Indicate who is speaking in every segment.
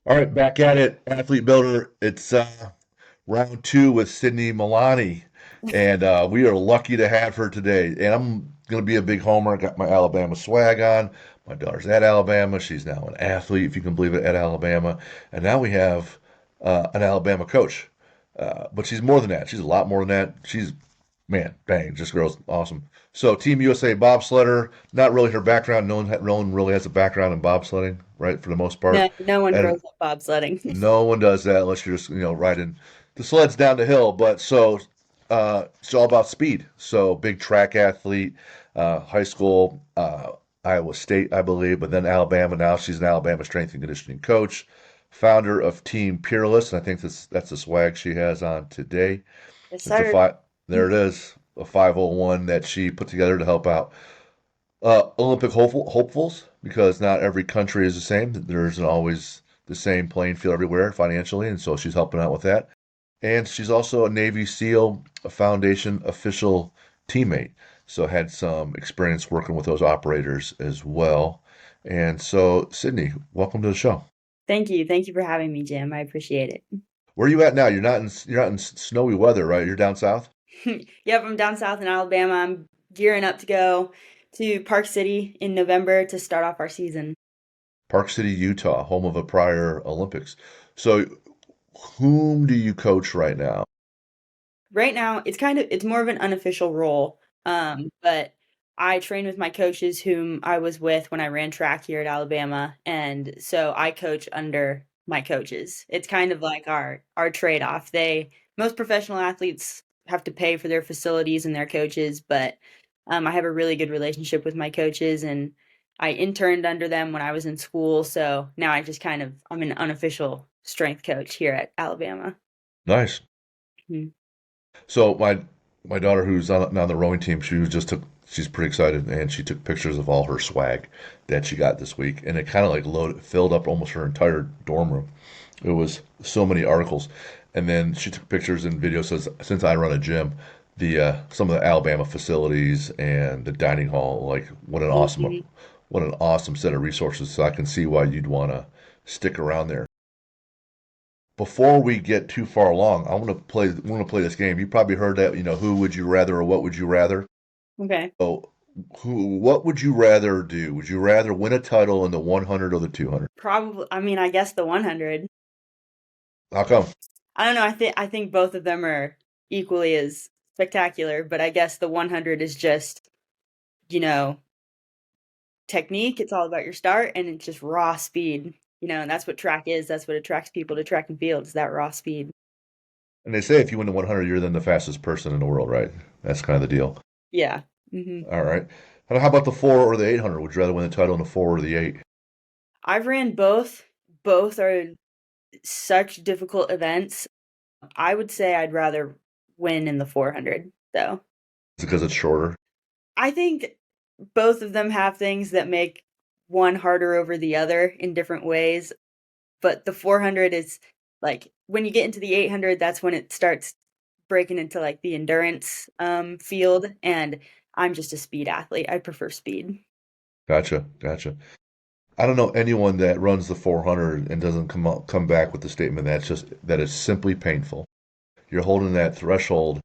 Speaker 1: All right, back at it, Athlete Builder. It's round two with Sydney Milani, and we are lucky to have her today. And I'm going to be a big homer. I got my Alabama swag on. My daughter's at Alabama. She's now an athlete, if you can believe it, at Alabama. And now we have an Alabama coach. But she's more than that. She's a lot more than that. She's, man, bang, this girl's awesome. So, Team USA bobsledder, not really her background. No one really has a background in bobsledding, right, for the most part.
Speaker 2: No one
Speaker 1: And
Speaker 2: grows up bobsledding.
Speaker 1: no one does that unless you're just, riding the sleds down the hill. But so it's all about speed. So big track athlete, high school, Iowa State, I believe, but then Alabama. Now she's an Alabama strength and conditioning coach, founder of Team Peerless. And I think that's the swag she has on today.
Speaker 2: Yes,
Speaker 1: It's a
Speaker 2: sir.
Speaker 1: five. There it is, a 501 that she put together to help out Olympic hopefuls, because not every country is the same. There isn't always the same playing field everywhere financially, and so she's helping out with that. And she's also a Navy SEAL, a Foundation official teammate, so had some experience working with those operators as well. And so, Sydney, welcome to the show.
Speaker 2: Thank you. Thank you for having me, Jim. I appreciate it.
Speaker 1: Where are you at now? You're not in snowy weather, right? You're down south.
Speaker 2: Yep, I'm down south in Alabama. I'm gearing up to go to Park City in November to start off our season.
Speaker 1: Park City, Utah, home of a prior Olympics. So, whom do you coach right now?
Speaker 2: Right now, it's more of an unofficial role. But I train with my coaches whom I was with when I ran track here at Alabama, and so I coach under my coaches. It's kind of like our trade-off. Most professional athletes have to pay for their facilities and their coaches, but I have a really good relationship with my coaches, and I interned under them when I was in school, so now I'm an unofficial strength coach here at Alabama.
Speaker 1: Nice.
Speaker 2: Mhm.
Speaker 1: So my daughter, who's on the rowing team, she's pretty excited, and she took pictures of all her swag that she got this week, and it kind of like filled up almost her entire dorm room. It was so many articles, and then she took pictures and videos. Says since I run a gym, the some of the Alabama facilities and the dining hall, like
Speaker 2: Mhm.
Speaker 1: what an awesome set of resources. So I can see why you'd want to stick around there. Before we get too far along, I want to play this game. You probably heard that, who would you rather or what would you rather?
Speaker 2: Okay.
Speaker 1: So, what would you rather do? Would you rather win a title in the 100 or the 200?
Speaker 2: Probably, I mean, I guess the 100.
Speaker 1: How come?
Speaker 2: I don't know. I think both of them are equally as spectacular, but I guess the 100 is just, you know, technique. It's all about your start and it's just raw speed. And that's what track is. That's what attracts people to track and field is that raw speed.
Speaker 1: And they say if you win the 100, you're then the fastest person in the world, right? That's kind of the deal.
Speaker 2: Yeah. hmm
Speaker 1: All right. How about the 4 or the 800? Would you rather win the title in the 4 or the 8?
Speaker 2: I've ran both. Both are such difficult events. I would say I'd rather win in the 400, though.
Speaker 1: Is it because it's shorter?
Speaker 2: I think both of them have things that make one harder over the other in different ways, but the 400 is like when you get into the 800, that's when it starts breaking into like the endurance field, and I'm just a speed athlete. I prefer speed.
Speaker 1: Gotcha, gotcha. I don't know anyone that runs the 400 and doesn't come back with the statement that it's simply painful. You're holding that threshold,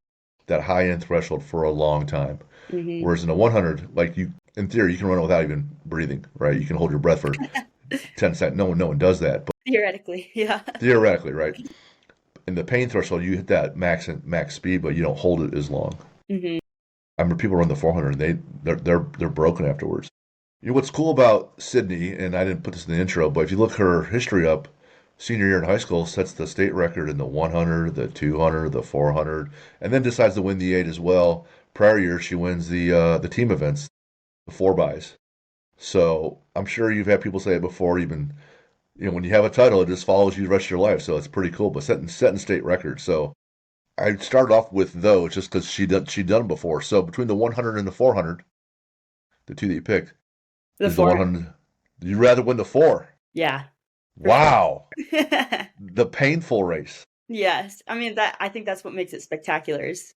Speaker 1: that high end threshold for a long time.
Speaker 2: hmm
Speaker 1: Whereas in a 100, like in theory, you can run it without even breathing, right? You can hold your breath for 10 seconds. No one does that, but
Speaker 2: Theoretically, yeah.
Speaker 1: theoretically, right? In the pain threshold, you hit that max speed, but you don't hold it as long.
Speaker 2: hmm
Speaker 1: I remember people run the 400, they're broken afterwards. What's cool about Sydney, and I didn't put this in the intro, but if you look her history up, senior year in high school, sets the state record in the 100, the 200, the 400, and then decides to win the 8 as well. Prior year, she wins the team events, the four bys. So I'm sure you've had people say it before. When you have a title, it just follows you the rest of your life. So it's pretty cool. But setting state records. So I started off with those just because she'd done them before. So between the 100 and the 400, the two that you picked,
Speaker 2: The
Speaker 1: is the
Speaker 2: four,
Speaker 1: 100. You'd rather win the four.
Speaker 2: yeah, for sure.
Speaker 1: Wow. The painful race.
Speaker 2: Yes, I mean that. I think that's what makes it spectacular is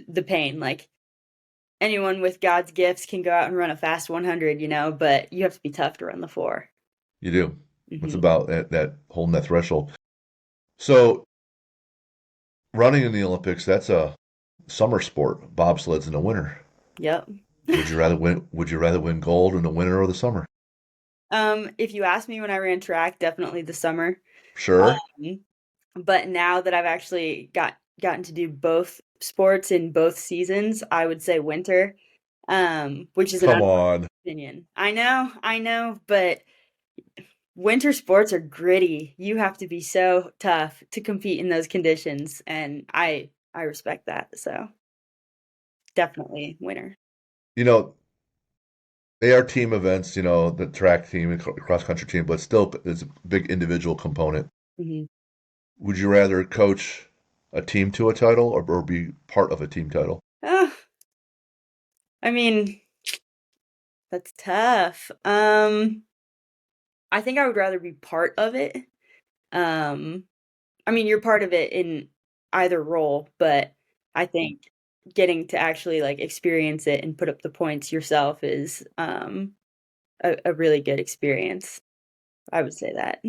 Speaker 2: the pain. Like anyone with God's gifts can go out and run a fast 100, but you have to be tough to run the four.
Speaker 1: You do. It's
Speaker 2: Hmm.
Speaker 1: about that holding that threshold. So running in the Olympics, that's a summer sport. Bobsleds in the winter.
Speaker 2: Yep.
Speaker 1: Would you rather win gold in the winter or the summer?
Speaker 2: If you asked me when I ran track, definitely the summer.
Speaker 1: Sure.
Speaker 2: Um, but now that I've actually gotten to do both sports in both seasons, I would say winter, which is an
Speaker 1: Come
Speaker 2: unpopular
Speaker 1: on.
Speaker 2: opinion. I know, but winter sports are gritty. You have to be so tough to compete in those conditions, and I respect that. So definitely winter.
Speaker 1: You know, they are team events, the track team and cross country team, but still it's a big individual component.
Speaker 2: Hmm.
Speaker 1: Would you rather coach a team to a title or be part of a team title?
Speaker 2: Uh, I mean, that's tough. I think I would rather be part of it. Um, I mean, you're part of it in either role, but I think getting to actually like experience it and put up the points yourself is a really good experience. I would say that.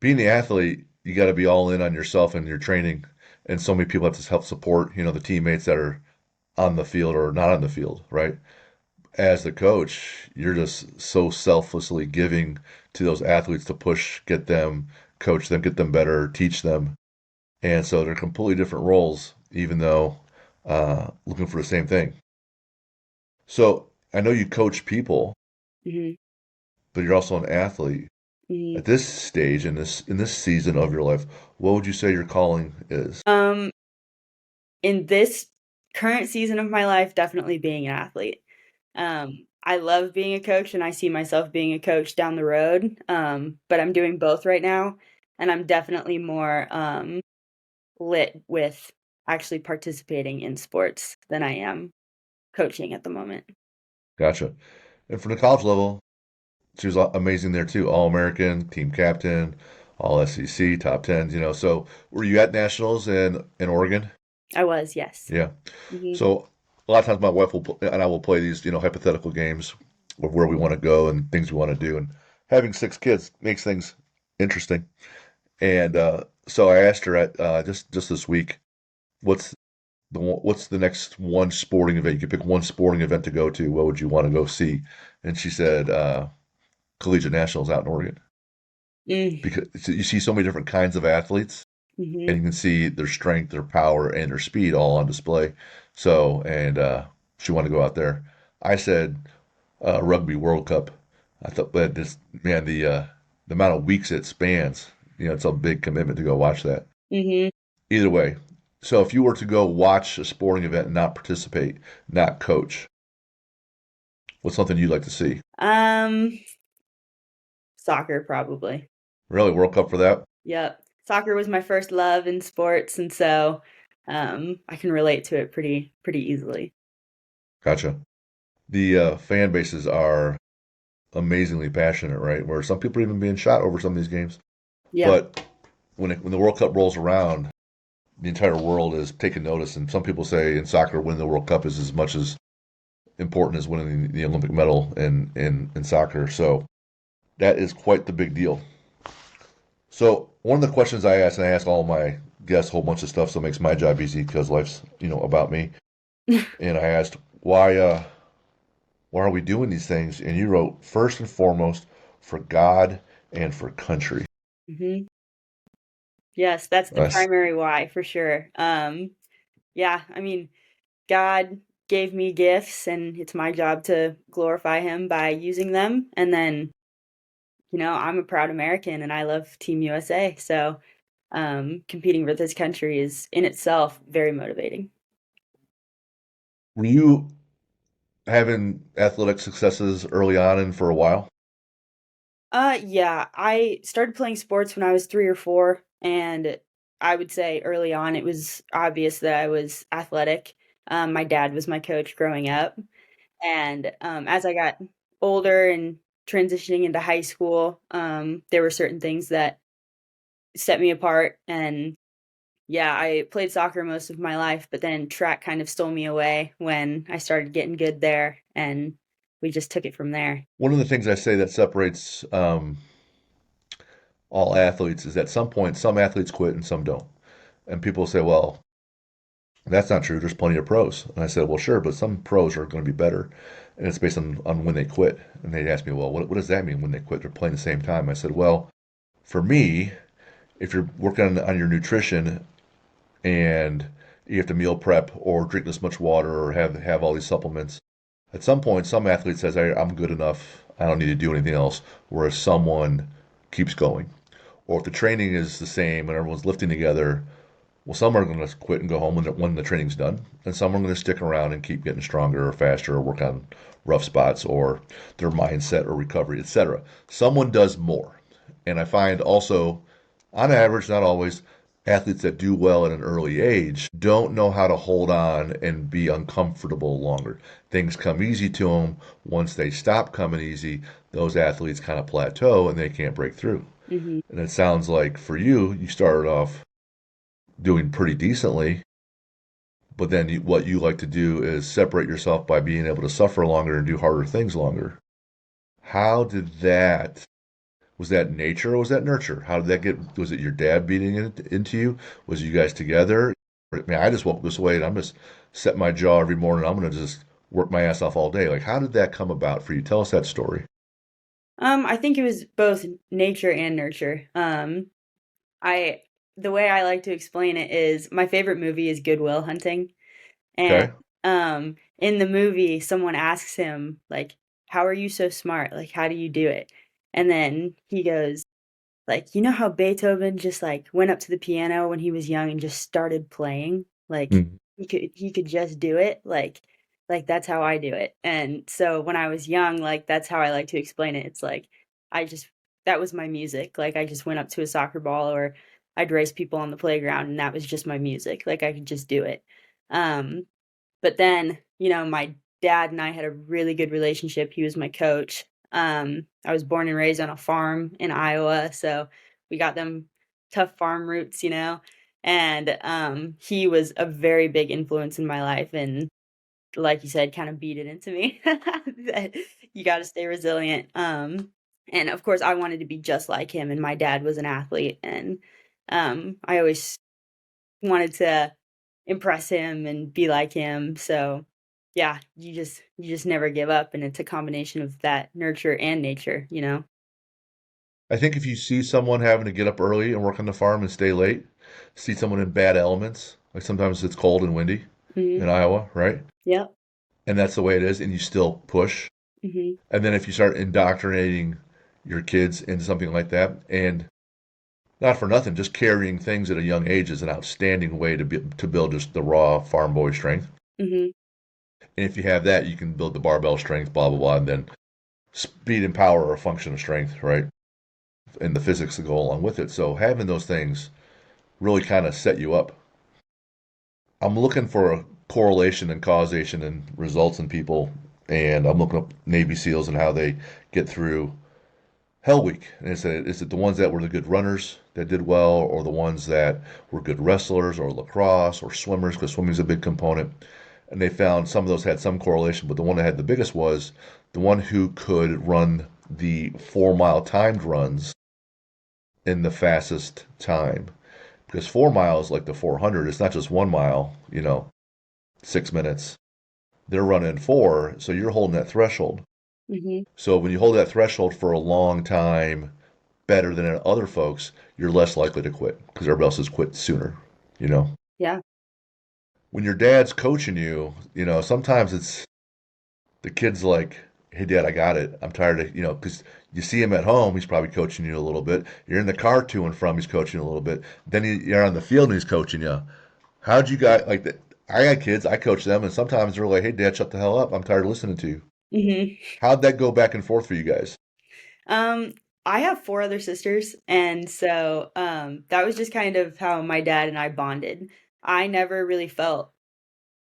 Speaker 1: Being the athlete, you got to be all in on yourself and your training. And so many people have to help support, the teammates that are on the field or not on the field, right? As the coach, you're just so selflessly giving to those athletes to push, get them, coach them, get them better, teach them. And so they're completely different roles, even though looking for the same thing. So I know you coach people,
Speaker 2: Hmm.
Speaker 1: but you're also an athlete.
Speaker 2: Hmm.
Speaker 1: At this stage in this season of your life, what would you say your calling is?
Speaker 2: Um, in this current season of my life, definitely being an athlete. I love being a coach and I see myself being a coach down the road. But I'm doing both right now, and I'm definitely more lit with actually participating in sports than I am coaching at the moment.
Speaker 1: Gotcha. And from the college level, she was amazing there too. All American, team captain, all SEC, top tens. So were you at nationals in Oregon?
Speaker 2: I was, yes.
Speaker 1: Yeah.
Speaker 2: Hmm.
Speaker 1: So a lot of times my wife and I will play these, hypothetical games of where we want to go and things we want to do. And having six kids makes things interesting. And so I asked her at just this week, what's what's the next one sporting event? You could pick one sporting event to go to. What would you want to go see? And she said, Collegiate Nationals out in Oregon. Because you see so many different kinds of athletes
Speaker 2: Mm-hmm.
Speaker 1: and you can see their strength, their power, and their speed all on display. So, and she wanted to go out there. I said, Rugby World Cup. I thought, but this man, the amount of weeks it spans, it's a big commitment to go watch that.
Speaker 2: Hmm.
Speaker 1: Either way, so if you were to go watch a sporting event and not participate, not coach, what's something you'd like to see?
Speaker 2: Um, Soccer probably.
Speaker 1: Really, World Cup for that?
Speaker 2: Yep. Soccer was my first love in sports, and so I can relate to it pretty easily.
Speaker 1: Gotcha. The fan bases are amazingly passionate, right? Where some people are even being shot over some of these games.
Speaker 2: Yeah.
Speaker 1: But when the World Cup rolls around, the entire world is taking notice. And some people say in soccer, winning the World Cup is as much as important as winning the Olympic medal in soccer. So that is quite the big deal. So one of the questions I ask, and I ask all my guests a whole bunch of stuff, so it makes my job easy because life's about me. And I asked why are we doing these things? And you wrote first and foremost for God and for country.
Speaker 2: Hmm. Yes, that's the
Speaker 1: That's
Speaker 2: primary why for sure. Yeah, I mean, God gave me gifts, and it's my job to glorify Him by using them. And then, I'm a proud American, and I love Team USA. So, competing for this country is in itself very motivating.
Speaker 1: were you having athletic successes early on and for a while?
Speaker 2: Yeah, I started playing sports when I was 3 or 4, and I would say early on it was obvious that I was athletic. My dad was my coach growing up, and as I got older and transitioning into high school, there were certain things that set me apart. And yeah, I played soccer most of my life, but then track kind of stole me away when I started getting good there, and we just took it from there.
Speaker 1: One of the things I say that separates all athletes is at some point some athletes quit and some don't. And people say, well, that's not true. There's plenty of pros. And I said, well, sure, but some pros are going to be better. And it's based on when they quit. And they asked me, well, what does that mean when they quit? They're playing the same time. I said, well, for me, if you're working on your nutrition and you have to meal prep or drink this much water or have all these supplements, at some point, some athlete says, I'm good enough. I don't need to do anything else. Whereas someone keeps going. Or if the training is the same and everyone's lifting together, well, some are going to quit and go home when the training's done, and some are going to stick around and keep getting stronger or faster or work on rough spots or their mindset or recovery, etc. Someone does more. And I find also, on average, not always, athletes that do well at an early age don't know how to hold on and be uncomfortable longer. Things come easy to them. Once they stop coming easy, those athletes kind of plateau and they can't break through.
Speaker 2: Hmm.
Speaker 1: And it sounds like for you, you started off doing pretty decently, but then what you like to do is separate yourself by being able to suffer longer and do harder things longer. How did that, was that nature or was that nurture? How did that get, was it your dad beating it into you? Was you guys together? I mean, I just woke this way and I'm just set my jaw every morning. I'm going to just work my ass off all day. Like, how did that come about for you? Tell us that story.
Speaker 2: I think it was both nature and nurture. I the way I like to explain it is my favorite movie is Good Will Hunting. And
Speaker 1: Okay.
Speaker 2: in the movie, someone asks him, like, how are you so smart? Like, how do you do it? And then he goes, like, you know how Beethoven just like went up to the piano when he was young and just started playing? Like
Speaker 1: Mm.
Speaker 2: he could just do it. Like that's how I do it. And so when I was young, like that's how I like to explain it. It's like I just that was my music. Like I just went up to a soccer ball or I'd race people on the playground and that was just my music. Like I could just do it. Um but then, my dad and I had a really good relationship. He was my coach. I was born and raised on a farm in Iowa, so we got them tough farm roots. And he was a very big influence in my life and like you said, kind of beat it into me that you got to stay resilient. And of course I wanted to be just like him and my dad was an athlete and I always wanted to impress him and be like him. So, yeah, you just never give up, and it's a combination of that nurture and nature.
Speaker 1: I think if you see someone having to get up early and work on the farm and stay late, see someone in bad elements, like sometimes it's cold and windy
Speaker 2: Mhm.
Speaker 1: in Iowa, right?
Speaker 2: Yep.
Speaker 1: And that's the way it is, and you still push.
Speaker 2: Mhm.
Speaker 1: And then if you start indoctrinating your kids into something like that, and not for nothing, just carrying things at a young age is an outstanding way to build just the raw farm boy strength.
Speaker 2: Mhm.
Speaker 1: And if you have that, you can build the barbell strength, blah blah blah, and then speed and power are a function of strength, right? And the physics that go along with it. So having those things really kind of set you up. I'm looking for a correlation and causation and results in people, and I'm looking up Navy SEALs and how they get through Hell Week. And is it the ones that were the good runners that did well, or the ones that were good wrestlers, or lacrosse, or swimmers? Because swimming is a big component. And they found some of those had some correlation, but the one that had the biggest was the one who could run the 4 mile timed runs in the fastest time. Because 4 miles, like the 400, it's not just 1 mile, 6 minutes. They're running four, so you're holding that threshold.
Speaker 2: Mhm.
Speaker 1: So when you hold that threshold for a long time, better than other folks, you're less likely to quit because everybody else has quit sooner, you know?
Speaker 2: Yeah.
Speaker 1: When your dad's coaching you, sometimes it's the kid's like, hey, dad, I got it. I'm tired of, because you see him at home, he's probably coaching you a little bit. You're in the car to and from, he's coaching you a little bit. Then you're on the field and he's coaching you. How'd you guys like that? I got kids, I coach them, and sometimes they're like, hey, dad, shut the hell up. I'm tired of listening to you.
Speaker 2: Mhm.
Speaker 1: How'd that go back and forth for you guys?
Speaker 2: Um, I have 4 other sisters, and so, that was just kind of how my dad and I bonded. I never really felt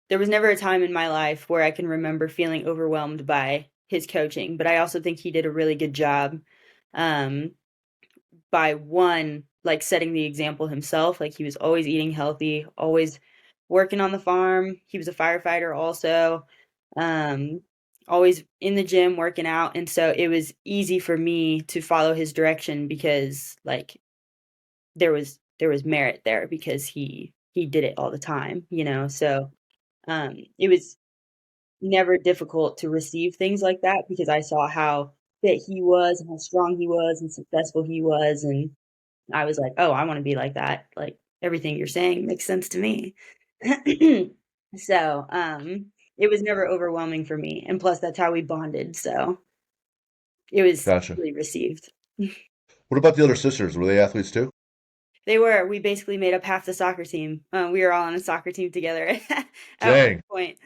Speaker 2: There was never a time in my life where I can remember feeling overwhelmed by his coaching, but I also think he did a really good job, um, by one, like setting the example himself. Like he was always eating healthy, always working on the farm. He was a firefighter also. Um, always in the gym working out, and so it was easy for me to follow his direction because, like, there was merit there because he did it all the time, you know? So, it was never difficult to receive things like that because I saw how fit he was and how strong he was and successful he was, and I was like, "Oh, I wanna be like that." Like, everything you're saying makes sense to me. So, it was never overwhelming for me, and plus that's how we bonded, so it was
Speaker 1: Gotcha.
Speaker 2: easily received.
Speaker 1: What about the other sisters? Were they athletes too?
Speaker 2: We basically made up half the soccer team. We were all on a soccer team together at one
Speaker 1: Dang.
Speaker 2: point.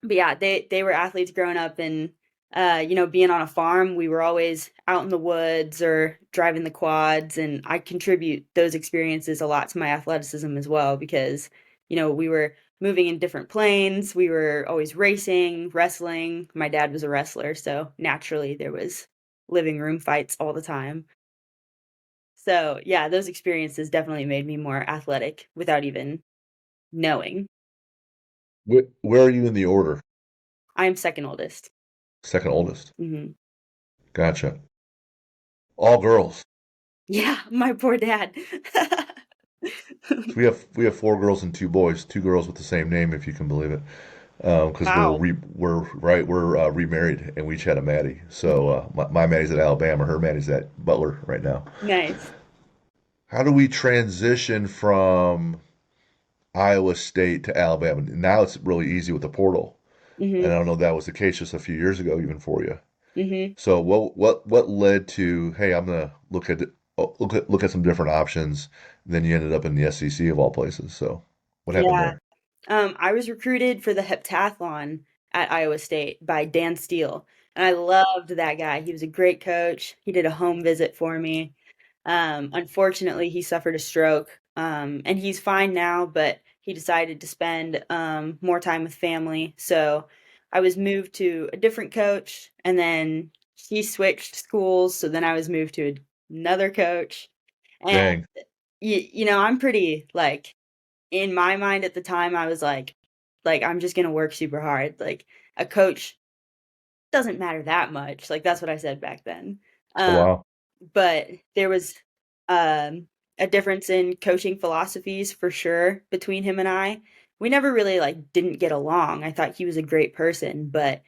Speaker 2: But yeah, they were athletes growing up and, being on a farm, we were always out in the woods or driving the quads, and I contribute those experiences a lot to my athleticism as well because, we were moving in different planes, we were always racing, wrestling. My dad was a wrestler, so naturally there was living room fights all the time. So, yeah, those experiences definitely made me more athletic without even knowing.
Speaker 1: Where are you in the order?
Speaker 2: I'm second oldest.
Speaker 1: Second oldest.
Speaker 2: Mhm.
Speaker 1: Gotcha. All girls.
Speaker 2: Yeah, my poor dad.
Speaker 1: So we have four girls and two boys. Two girls with the same name, if you can believe it. Because
Speaker 2: Wow.
Speaker 1: we're remarried and we each had a Maddie. So
Speaker 2: Mhm.
Speaker 1: my Maddie's at Alabama. Her Maddie's at Butler right now.
Speaker 2: Nice.
Speaker 1: How do we transition from Iowa State to Alabama? Now it's really easy with the portal, and
Speaker 2: Mhm,
Speaker 1: I don't know if that was the case just a few years ago, even for you.
Speaker 2: mhm.
Speaker 1: So what led to, hey, I'm gonna look at some different options. Then you ended up in the SEC of all places. So what happened
Speaker 2: Yeah.
Speaker 1: there?
Speaker 2: I was recruited for the heptathlon at Iowa State by Dan Steele, and I loved that guy. He was a great coach. He did a home visit for me. Unfortunately, he suffered a stroke, and he's fine now, but he decided to spend more time with family. So I was moved to a different coach, and then he switched schools. So then I was moved to another coach. And
Speaker 1: Dang.
Speaker 2: I'm pretty like in my mind at the time, I was like I'm just gonna work super hard. Like a coach doesn't matter that much. Like that's what I said back then.
Speaker 1: Oh,
Speaker 2: Um,
Speaker 1: wow.
Speaker 2: but there was, a difference in coaching philosophies for sure between him and I. We never really, like, didn't get along. I thought he was a great person, but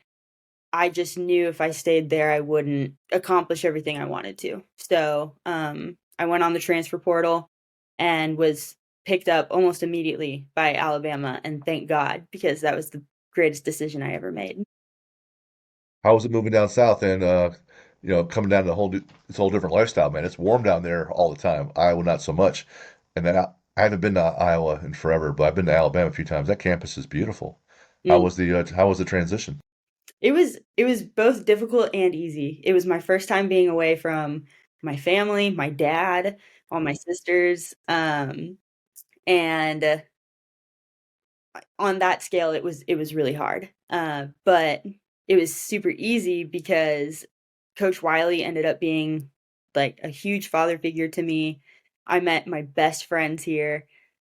Speaker 2: I just knew if I stayed there, I wouldn't accomplish everything I wanted to. So, I went on the transfer portal and was picked up almost immediately by Alabama, and thank God, because that was the greatest decision I ever made.
Speaker 1: How was it moving down south and coming down to this whole different lifestyle, man? It's warm down there all the time. Iowa not so much. And then I haven't been to Iowa in forever, but I've been to Alabama a few times. That campus is beautiful.
Speaker 2: Mm.
Speaker 1: How was the transition?
Speaker 2: It was both difficult and easy. It was my first time being away from my family, my dad, all my sisters, and on that scale, it was really hard. But it was super easy because Coach Wiley ended up being like a huge father figure to me. I met my best friends here,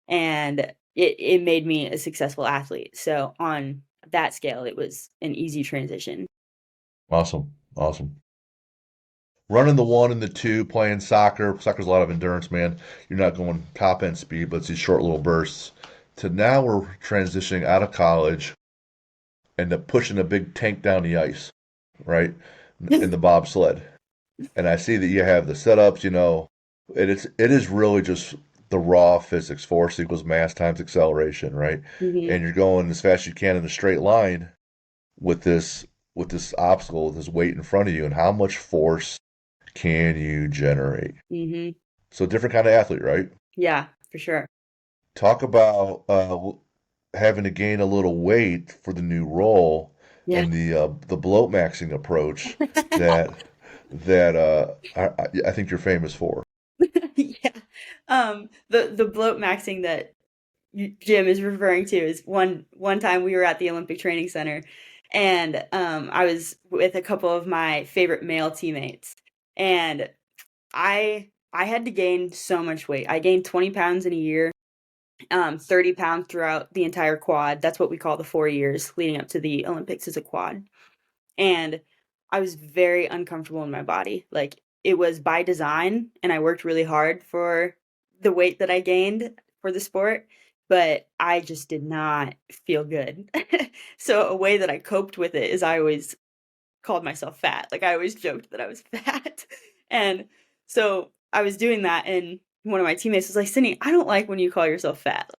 Speaker 2: and it made me a successful athlete. So on that scale, it was an easy transition.
Speaker 1: Awesome. Awesome. Running the one and the two, playing soccer. Soccer's a lot of endurance, man. You're not going top end speed, but it's these short little bursts. To now we're transitioning out of college and to pushing a big tank down the ice, right? In the bobsled. And I see that you have the setups, it is really just the raw physics, force equals mass times acceleration, right?
Speaker 2: Mhm,
Speaker 1: And you're going as fast as you can in a straight line with this obstacle, with this weight in front of you, and how much force can you generate?
Speaker 2: mhm.
Speaker 1: So different kind of athlete, right?
Speaker 2: Yeah, for sure.
Speaker 1: Talk about having to gain a little weight for the new role
Speaker 2: Yeah.
Speaker 1: and the bloat maxing approach that I think you're famous for.
Speaker 2: Yeah. The bloat maxing that Jim is referring to is one time we were at the Olympic Training Center, and I was with a couple of my favorite male teammates, and I had to gain so much weight. I gained 20 pounds in a year, 30 pounds throughout the entire quad. That's what we call the 4 years leading up to the Olympics is a quad. And I was very uncomfortable in my body. Like it was by design, and I worked really hard for the weight that I gained for the sport, but I just did not feel good. So a way that I coped with it is I always called myself fat. Like I always joked that I was fat. And so I was doing that, and one of my teammates was like, Sydney, I don't like when you call yourself fat.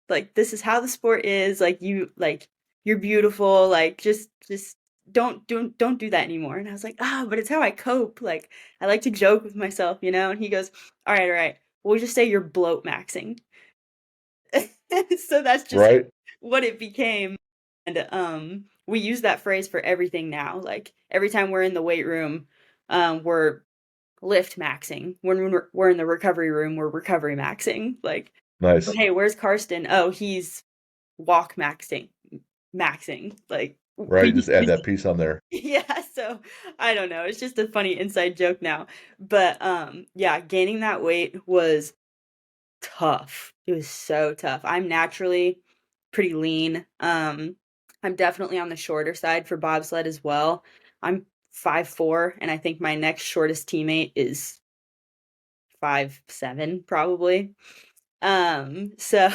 Speaker 2: Like this is how the sport is. Like you're beautiful. Like just don't do that anymore. And I was like, but it's how I cope. Like I like to joke with myself, you know? And he goes, all right. We'll just say you're bloat maxing. So that's just
Speaker 1: Right?
Speaker 2: what it became. And we use that phrase for everything now. Like every time we're in the weight room, we're lift maxing. When we're in the recovery room, we're recovery maxing. Like,
Speaker 1: Nice.
Speaker 2: hey, where's Karsten? Oh, he's walk maxing. Like we
Speaker 1: Right? Just add
Speaker 2: use
Speaker 1: that piece on there.
Speaker 2: yeah, so I don't know. It's just a funny inside joke now. But yeah, gaining that weight was tough. It was so tough. I'm naturally pretty lean. I'm definitely on the shorter side for bobsled as well. I'm 5'4", and I think my next shortest teammate is 5'7", probably. So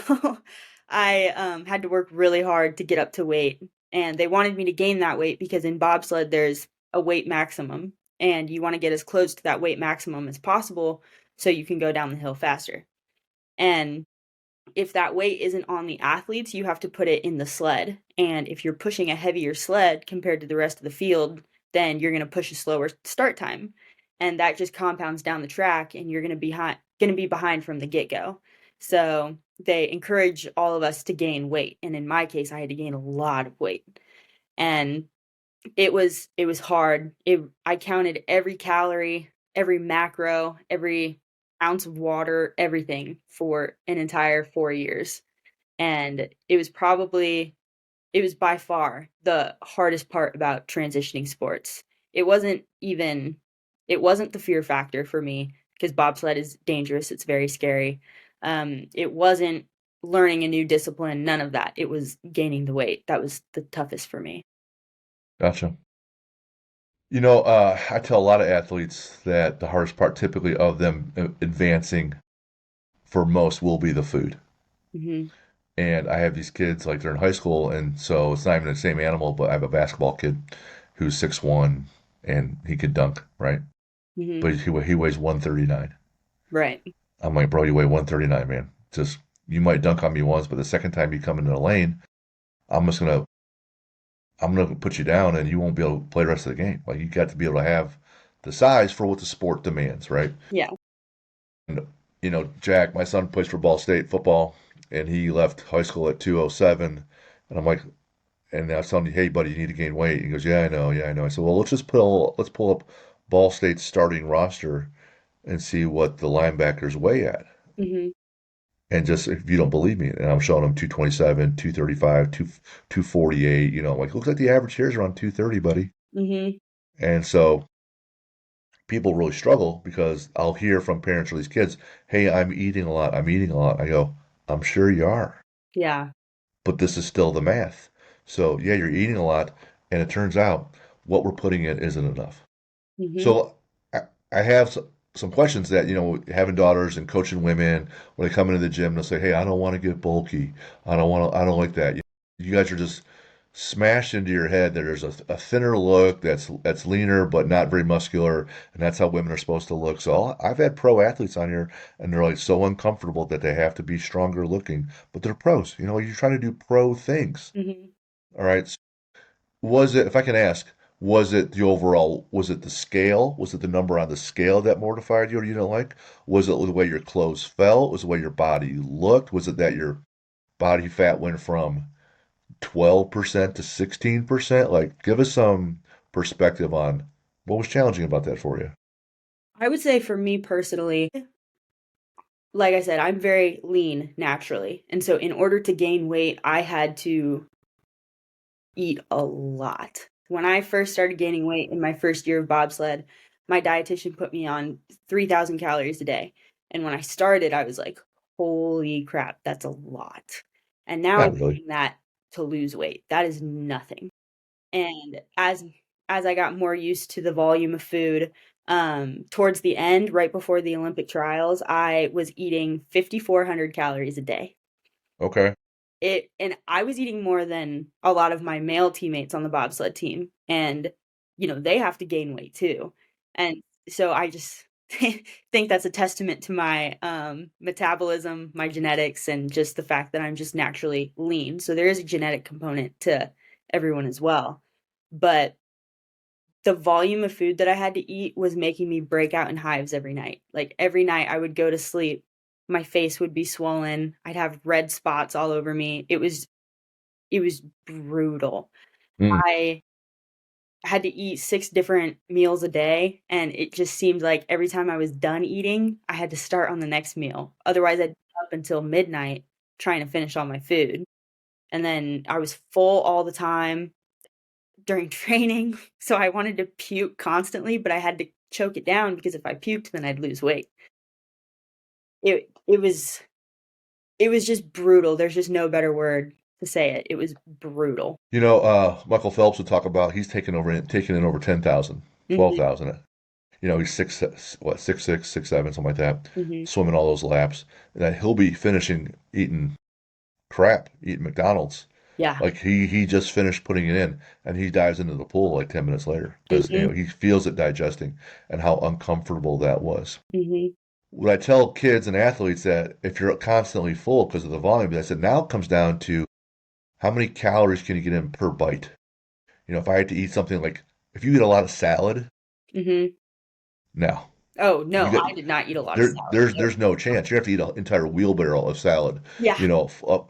Speaker 2: I had to work really hard to get up to weight, and they wanted me to gain that weight because in bobsled there's a weight maximum, and you want to get as close to that weight maximum as possible so you can go down the hill faster. And if that weight isn't on the athletes, you have to put it in the sled. And if you're pushing a heavier sled compared to the rest of the field, then you're going to push a slower start time. And that just compounds down the track, and you're going to be behind from the get-go. So they encourage all of us to gain weight. And in my case, I had to gain a lot of weight. And it was hard. I counted every calorie, every macro, every ounce of water, everything for an entire 4 years. And it was by far the hardest part about transitioning sports. It wasn't even it wasn't the fear factor for me because bobsled is dangerous, it's very scary. It wasn't learning a new discipline, none of that. It was gaining the weight. That was the toughest for me.
Speaker 1: Gotcha. I tell a lot of athletes that the hardest part typically of them advancing for most will be the food.
Speaker 2: Mhm.
Speaker 1: And I have these kids like they're in high school, and so it's not even the same animal, but I have a basketball kid who's 6'1" and he could dunk, right?
Speaker 2: Mhm.
Speaker 1: But he weighs 139.
Speaker 2: Right.
Speaker 1: I'm like, bro, you weigh 139, man. Just you might dunk on me once, but the second time you come into the lane, I'm just gonna I'm gonna put you down, and you won't be able to play the rest of the game. Like you got to be able to have the size for what the sport demands, right?
Speaker 2: Yeah.
Speaker 1: And Jack, my son plays for Ball State football, and he left high school at 207, and I'm like, and I was telling you, hey, buddy, you need to gain weight. He goes, yeah, I know. I said, well, let's pull up Ball State's starting roster and see what the linebackers weigh at.
Speaker 2: Mhm.
Speaker 1: And just if you don't believe me, and I'm showing him 227, 235, 248, like looks like the average here is around 230, buddy.
Speaker 2: Mhm.
Speaker 1: And so people really struggle because I'll hear from parents or these kids, hey, I'm eating a lot. I'm eating a lot. I go, I'm sure you are,
Speaker 2: Yeah.
Speaker 1: but this is still the math. So yeah, you're eating a lot, and it turns out what we're putting in isn't enough.
Speaker 2: Mhm.
Speaker 1: So I have some questions that, having daughters and coaching women, when they come into the gym, they'll say, hey, I don't want to get bulky. I don't like that. You guys are just smashed into your head that there's a thinner look that's leaner but not very muscular, and that's how women are supposed to look. So I've had pro athletes on here, and they're like so uncomfortable that they have to be stronger looking, but they're pros. You're trying to do pro things.
Speaker 2: Mhm.
Speaker 1: All right. Was it, if I can ask, was it the scale? Was it the number on the scale that mortified you or you didn't like? Was it the way your clothes felt? Was it the way your body looked? Was it that your body fat went from 12% to 16%? Like, give us some perspective on what was challenging about that for you.
Speaker 2: I would say for me personally, like I said, I'm very lean naturally. And so in order to gain weight, I had to eat a lot. When I first started gaining weight in my first year of bobsled, my dietitian put me on 3,000 calories a day. And when I started, I was like, holy crap, that's a lot. And now I'm
Speaker 1: Not really.
Speaker 2: doing that to lose weight. That is nothing. And as I got more used to the volume of food, towards the end, right before the Olympic trials, I was eating 5,400 calories a day.
Speaker 1: Okay.
Speaker 2: And I was eating more than a lot of my male teammates on the bobsled team, and, they have to gain weight too. And so I just think that's a testament to my, metabolism, my genetics, and just the fact that I'm just naturally lean. So there is a genetic component to everyone as well. But the volume of food that I had to eat was making me break out in hives every night. Like, every night I would go to sleep, my face would be swollen, I'd have red spots all over me. It was brutal.
Speaker 1: Mm.
Speaker 2: I had to eat 6 different meals a day, and it just seemed like every time I was done eating, I had to start on the next meal. Otherwise, I'd be up until midnight trying to finish all my food, and then I was full all the time during training, so I wanted to puke constantly, but I had to choke it down because if I puked, then I'd lose weight. It was just brutal. There's just no better word to say it. It was brutal.
Speaker 1: Michael Phelps would talk about he's taking in over 10,000,
Speaker 2: Mhm,
Speaker 1: 12,000. He's what, 6'6", 6'7", something like that,
Speaker 2: mhm.
Speaker 1: swimming all those laps. And then he'll be finishing eating crap, eating McDonald's.
Speaker 2: Yeah.
Speaker 1: Like he just finished putting it in and he dives into the pool like 10 minutes later because
Speaker 2: Mhm,
Speaker 1: he feels it digesting and how uncomfortable that was.
Speaker 2: mhm.
Speaker 1: What I tell kids and athletes that if you're constantly full because of the volume, I said now it comes down to how many calories can you get in per bite. If I had to eat something like if you eat a lot of salad,
Speaker 2: Mhm.
Speaker 1: no,
Speaker 2: Oh,
Speaker 1: you
Speaker 2: no,
Speaker 1: get
Speaker 2: I did not eat a lot of
Speaker 1: there.
Speaker 2: salad.
Speaker 1: There's no chance. You have to eat an entire wheelbarrow of salad.
Speaker 2: Yeah.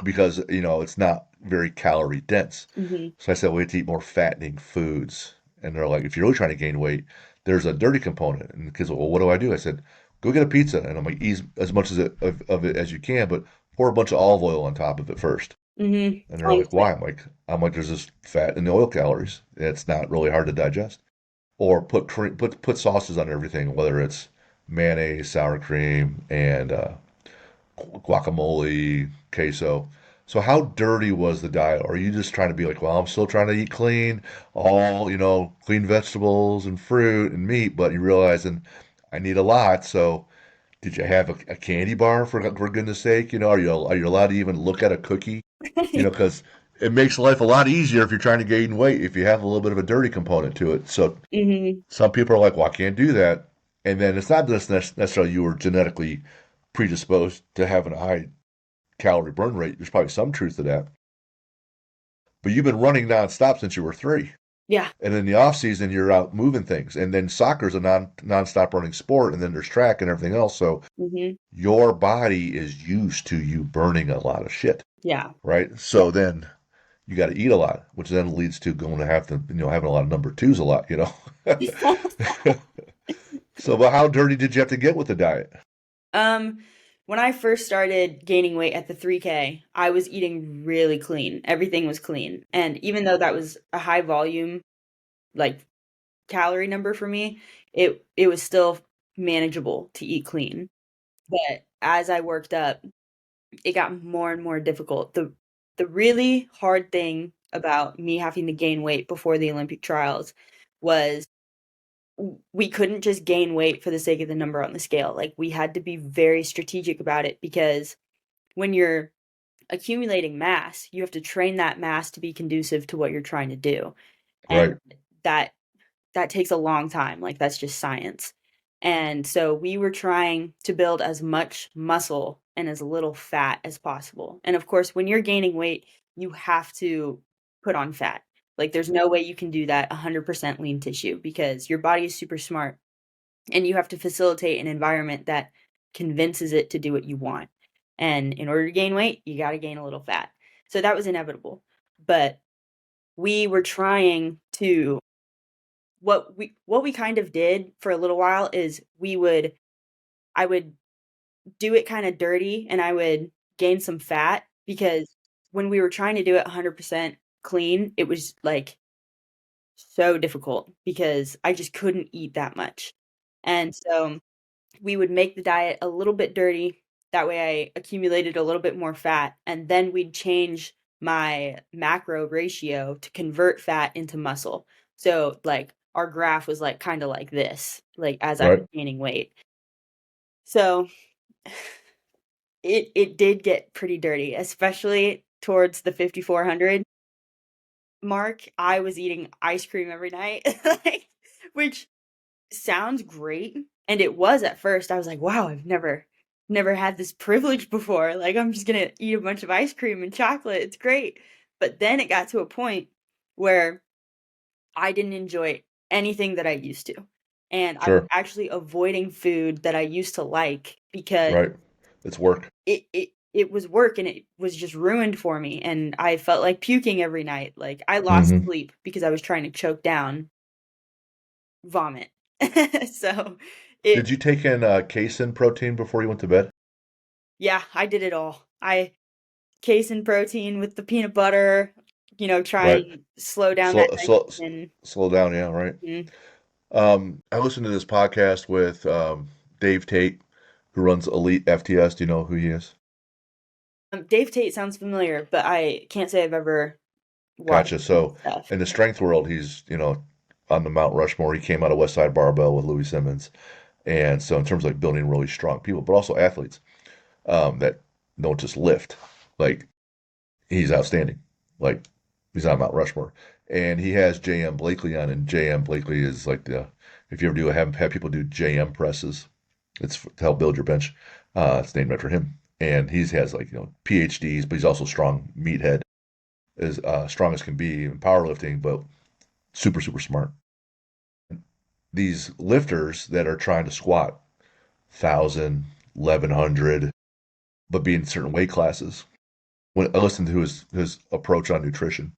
Speaker 1: Because it's not very calorie dense.
Speaker 2: Mhm.
Speaker 1: So I said we have to eat more fattening foods. And they're like, if you're really trying to gain weight, there's a dirty component. And the kids are, well, what do I do? I said, go get a pizza, and I'm like, eat as much of it as you can, but pour a bunch of olive oil on top of it first.
Speaker 2: Mhm.
Speaker 1: And they're
Speaker 2: Same
Speaker 1: like,
Speaker 2: as me.
Speaker 1: why? I'm like, there's this fat in the oil calories. It's not really hard to digest. Or put sauces on everything, whether it's mayonnaise, sour cream, and guacamole, queso. So how dirty was the diet? Or are you just trying to be like, well, I'm still trying to eat clean, all, clean vegetables and fruit and meat, but you realizing I need a lot. So did you have a candy bar for goodness sake? Are you allowed to even look at a cookie? Because it makes life a lot easier if you're trying to gain weight if you have a little bit of a dirty component to it. So
Speaker 2: Mhm.
Speaker 1: some people are like, well, I can't do that. And then it's not just necessarily you were genetically predisposed to having a high calorie burn rate. There's probably some truth to that. But you've been running nonstop since you were 3.
Speaker 2: Yeah.
Speaker 1: And in the off season, you're out moving things. And then soccer's a nonstop running sport. And then there's track and everything else. So
Speaker 2: Mhm.
Speaker 1: your body is used to you burning a lot of shit,
Speaker 2: Yeah.
Speaker 1: right?
Speaker 2: Yeah.
Speaker 1: So then you got to eat a lot, which then leads to going to have to, having a lot of number twos a lot. So, but how dirty did you have to get with the diet?
Speaker 2: Um, when I first started gaining weight at the 3K, I was eating really clean. Everything was clean. And even though that was a high volume, like, calorie number for me, it was still manageable to eat clean. But as I worked up, it got more and more difficult. The really hard thing about me having to gain weight before the Olympic trials was we couldn't just gain weight for the sake of the number on the scale. Like, we had to be very strategic about it because when you're accumulating mass, you have to train that mass to be conducive to what you're trying to do. And
Speaker 1: Right.
Speaker 2: that that takes a long time. Like, that's just science. And so we were trying to build as much muscle and as little fat as possible. And of course, when you're gaining weight, you have to put on fat. Like, there's no way you can do that 100% lean tissue because your body is super smart and you have to facilitate an environment that convinces it to do what you want. And in order to gain weight, you got to gain a little fat. So that was inevitable. But we were trying to what we kind of did for a little while is I would do it kind of dirty and I would gain some fat because when we were trying to do it 100% clean, it was like so difficult because I just couldn't eat that much. And so we would make the diet a little bit dirty That way I accumulated a little bit more fat, and then we'd change my macro ratio to convert fat into muscle. So like our graph was like kind of like this, like as I was
Speaker 1: Right.
Speaker 2: gaining weight. So it did get pretty dirty, especially towards the 5,400 mark. I was eating ice cream every night, like, which sounds great, and it was at first. I was like, "Wow, I've never had this privilege before. Like, I'm just gonna eat a bunch of ice cream and chocolate. It's great." But then it got to a point where I didn't enjoy anything that I used to, and I was
Speaker 1: Sure.
Speaker 2: actually avoiding food that I used to like because
Speaker 1: Right. It's work.
Speaker 2: it was work and it was just ruined for me, and I felt like puking every night. Like, I lost
Speaker 1: Hmm.
Speaker 2: sleep because I was trying to choke down vomit. So, it
Speaker 1: Did you take in casein protein before you went to bed?
Speaker 2: yeah, I did it all. I casein protein with the peanut butter, try
Speaker 1: Right.
Speaker 2: and slow down that
Speaker 1: Slow, slow,
Speaker 2: digestion.
Speaker 1: slow down. Yeah. Right.
Speaker 2: Mhm.
Speaker 1: I listened to this podcast with Dave Tate, who runs Elite FTS. Do you know who he is?
Speaker 2: Dave Tate sounds familiar, but I can't say I've ever watched
Speaker 1: Gotcha.
Speaker 2: his
Speaker 1: So
Speaker 2: stuff.
Speaker 1: in the strength world, he's, on the Mount Rushmore. He came out of West Side Barbell with Louis Simmons. And so in terms of like building really strong people, but also athletes that don't just lift, like he's outstanding. Like he's on Mount Rushmore. And he has J.M. Blakely on, and J.M. Blakely is like if you ever do have people do J.M. presses, to help build your bench. It's named after him. And he has like, PhDs, but he's also strong meathead, as strong as can be in powerlifting, but super, super smart. These lifters that are trying to squat 1,000, 1,100, but be in certain weight classes. When I listened to his approach on nutrition,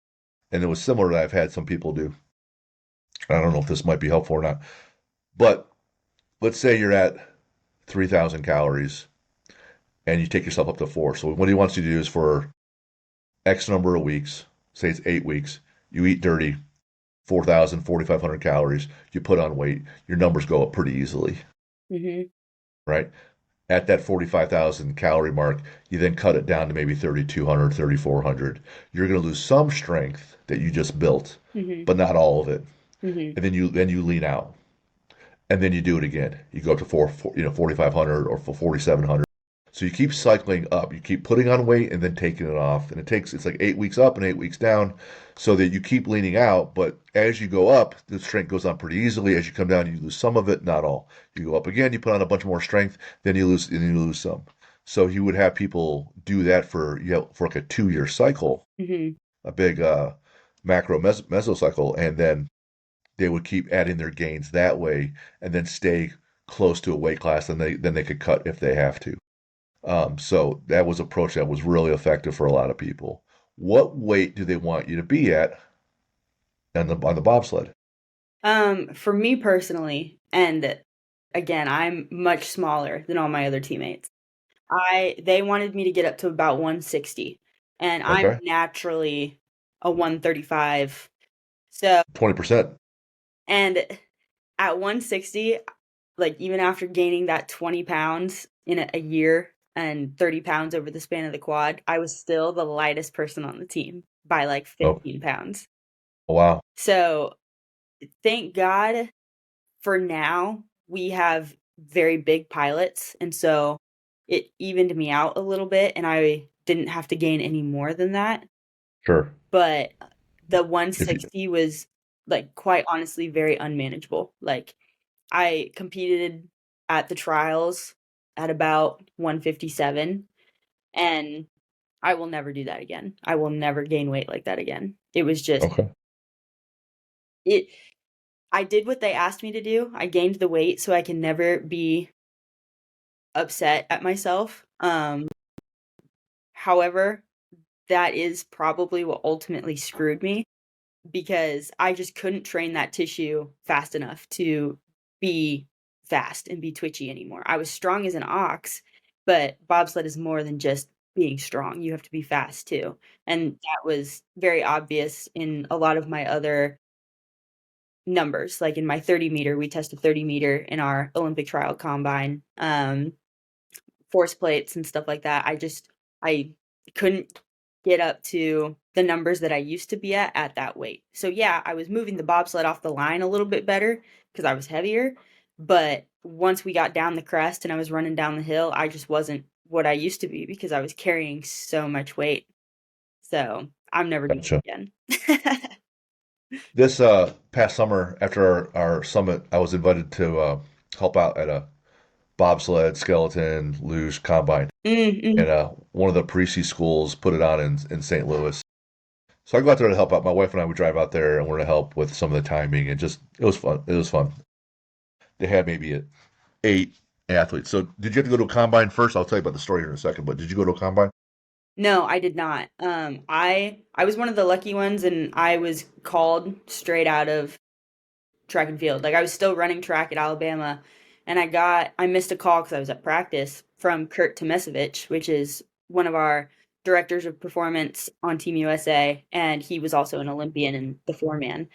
Speaker 1: and it was similar to I've had some people do. I don't know if this might be helpful or not, but let's say you're at 3,000 calories and you take yourself up to four. So what he wants you to do is for X number of weeks, say it's 8 weeks, you eat dirty, 4,000, 4,500 calories, you put on weight, your numbers go up pretty easily,
Speaker 2: Mhm.
Speaker 1: right? At that 45,000 calorie mark, you then cut it down to maybe 3,200, 3,400. You're going to lose some strength that you just built,
Speaker 2: Mhm.
Speaker 1: but not all of it.
Speaker 2: Mhm.
Speaker 1: And then you lean out, and then you do it again. You go up to 4,500 or 4,700. So you keep cycling up. You keep putting on weight and then taking it off, and it's like 8 weeks up and 8 weeks down, so that you keep leaning out. But as you go up, the strength goes on pretty easily. As you come down, you lose some of it, not all. You go up again, you put on a bunch more strength, then you lose some. So you would have people do that for like a 2 year cycle,
Speaker 2: Mhm.
Speaker 1: a big macro mesocycle, and then they would keep adding their gains that way, and then stay close to a weight class, and then they could cut if they have to. So that was an approach that was really effective for a lot of people. What weight do they want you to be at on the bobsled?
Speaker 2: For me personally, and again, I'm much smaller than all my other teammates. They wanted me to get up to about 160, and I'm
Speaker 1: Okay,
Speaker 2: naturally a 135. So,
Speaker 1: 20%.
Speaker 2: and at 160, like, even after gaining that 20 pounds in a year and 30 pounds over the span of the quad, I was still the lightest person on the team by, like,
Speaker 1: Oh,
Speaker 2: 15 pounds.
Speaker 1: wow,
Speaker 2: So, thank God for now, we have very big pilots, and so it evened me out a little bit, and I didn't have to gain any more than that,
Speaker 1: sure.
Speaker 2: but the
Speaker 1: If you
Speaker 2: 160 was, like, quite honestly very unmanageable. Like, I competed at the trials at about 157, and I will never do that again. I will never gain weight like that again. It was just
Speaker 1: okay,
Speaker 2: it I did what they asked me to do. I gained the weight so I can never be upset at myself. However, that is probably what ultimately screwed me because I just couldn't train that tissue fast enough to be fast and be twitchy anymore. I was strong as an ox, but bobsled is more than just being strong. You have to be fast too. And that was very obvious in a lot of my other numbers. Like in my 30 meter, we tested 30 meter in our Olympic trial combine. force plates and stuff like that. I couldn't get up to the numbers that I used to be at that weight. So yeah, I was moving the bobsled off the line a little bit better because I was heavier, but once we got down the crest and I was running down the hill, I just wasn't what I used to be because I was carrying so much weight. So I'm never doing
Speaker 1: Gotcha.
Speaker 2: it again.
Speaker 1: This past summer, after our summit, I was invited to help out at a bobsled, skeleton, luge combine.
Speaker 2: Mm-mm.
Speaker 1: And one of the pre-C schools put it on in St. Louis. So I go out there to help out. My wife and I would drive out there and we're to help with some of the timing and just it was fun. It was fun. They had maybe 8 athletes. So did you have to go to a combine first? I'll tell you about the story here in a second. But did you go to a combine?
Speaker 2: No, I did not. I was one of the lucky ones, and I was called straight out of track and field. Like I was still running track at Alabama, and I missed a call because I was at practice from Kurt Tomesevich, which is one of our directors of performance on Team USA, and he was also an Olympian in the 4-man.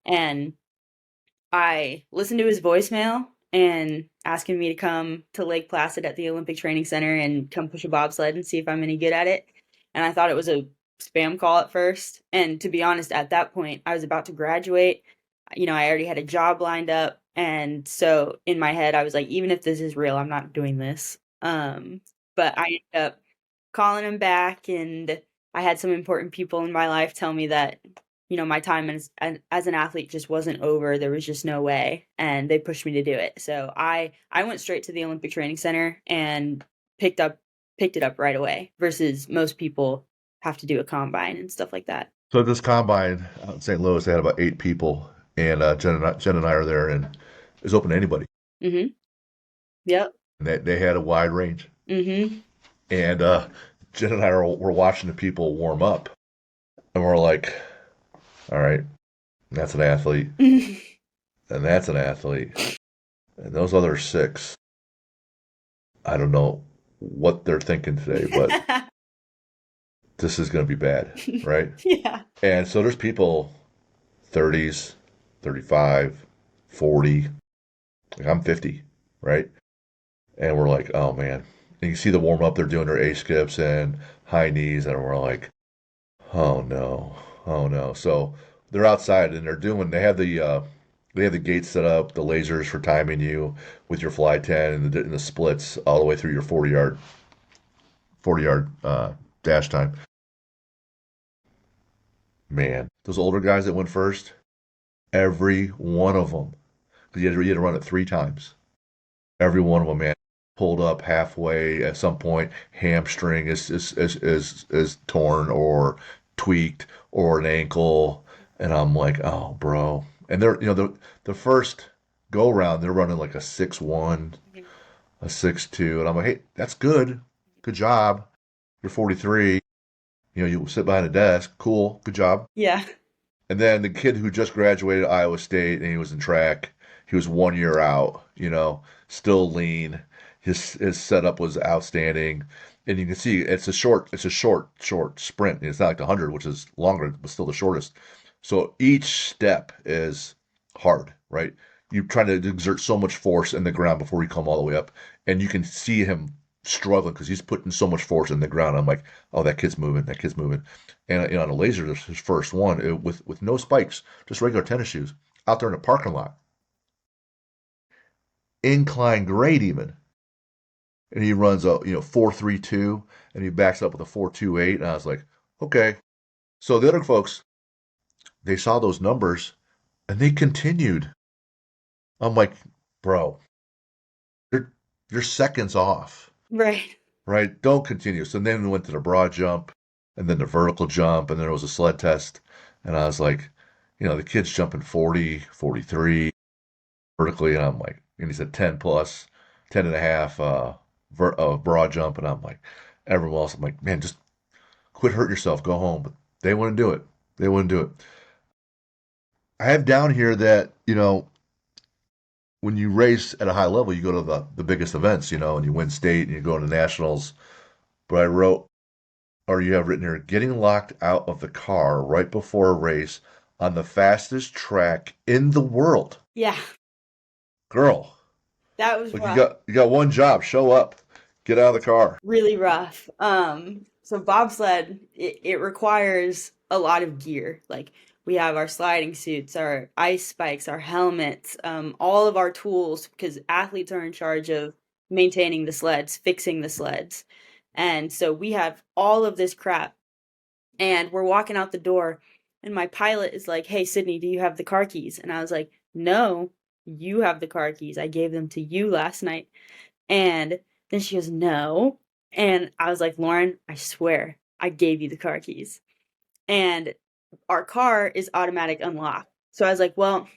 Speaker 2: And I listened to his voicemail and asking me to come to Lake Placid at the Olympic Training Center and come push a bobsled and see if I'm any good at it. And I thought it was a spam call at first. And to be honest, at that point, I was about to graduate. You know, I already had a job lined up. And so in my head, I was like, even if this is real, I'm not doing this. But I ended up calling him back, and I had some important people in my life tell me that my time as an athlete just wasn't over. There was just no way, and they pushed me to do it. So I went straight to the Olympic Training Center and picked it up right away. Versus most people have to do a combine and stuff like that.
Speaker 1: So at this combine out in St. Louis, they had about 8 people, and Jen and I are there, and it's open to anybody.
Speaker 2: Mhm. Yep.
Speaker 1: And they had a wide range.
Speaker 2: Mhm.
Speaker 1: And Jen and I were watching the people warm up, and we're like, all right, that's an athlete, and that's an athlete, and those other 6, I don't know what they're thinking today, but this is going to be bad, right?
Speaker 2: Yeah.
Speaker 1: And so there's people 30s, 35, 40, like I'm 50, right? And we're like, oh man. And you see the warm up, they're doing their A skips and high knees, and we're like, oh no, oh no. So they're outside and they have the gates set up, the lasers for timing you with your fly 10 and the splits all the way through your 40 yard dash time. Man, those older guys that went first, every one of them, because you had to run it 3 times. Every one of them, man, pulled up halfway at some point. Hamstring is torn or tweaked or an ankle, and I'm like, oh, bro. And they're the first go round, they're running like a 6'1",
Speaker 2: Mhm.
Speaker 1: a 6'2", and I'm like, hey, that's good, good job. You're 43. You sit behind a desk, cool, good job.
Speaker 2: Yeah.
Speaker 1: And then the kid who just graduated Iowa State and he was in track, he was 1 year out, still lean. His setup was outstanding. And you can see it's a short sprint. It's not like the 100, which is longer, but still the shortest. So each step is hard, right? You're trying to exert so much force in the ground before you come all the way up. And you can see him struggling because he's putting so much force in the ground. I'm like, oh, that kid's moving. That kid's moving. And on a laser, this is his first one with no spikes, just regular tennis shoes, out there in the parking lot, incline grade even, and he runs a 4.32, and he backs up with a 4.28, and I was like, okay. So the other folks, they saw those numbers, and they continued. I'm like, bro, you're you're seconds off,
Speaker 2: Right.
Speaker 1: right? Don't continue. So then we went to the broad jump, and then the vertical jump, and then there was a sled test, and I was like, the kid's jumping 40, 43 vertically, and I'm like, and he said 10 plus, 10 and a half broad jump, and I'm like, everyone else, I'm like, man, just quit hurting yourself, go home. But they wouldn't do it. They wouldn't do it. I have down here that, when you race at a high level, you go to the biggest events, and you win state and you go into nationals. But I wrote, or you have written here, getting locked out of the car right before a race on the fastest track in the world.
Speaker 2: Yeah.
Speaker 1: Girl,
Speaker 2: That was
Speaker 1: like you
Speaker 2: rough.
Speaker 1: got you got one job, show up. Get out of the car.
Speaker 2: Really rough. So bobsled, it requires a lot of gear. Like we have our sliding suits, our ice spikes, our helmets, all of our tools, because athletes are in charge of maintaining the sleds, fixing the sleds. And so we have all of this crap, and we're walking out the door, and my pilot is like, "Hey, Sydney, do you have the car keys?" And I was like, "No, you have the car keys. I gave them to you last night." And then she goes, "No." And I was like, "Lauren, I swear I gave you the car keys." And our car is automatic unlock. So I was like, "Well,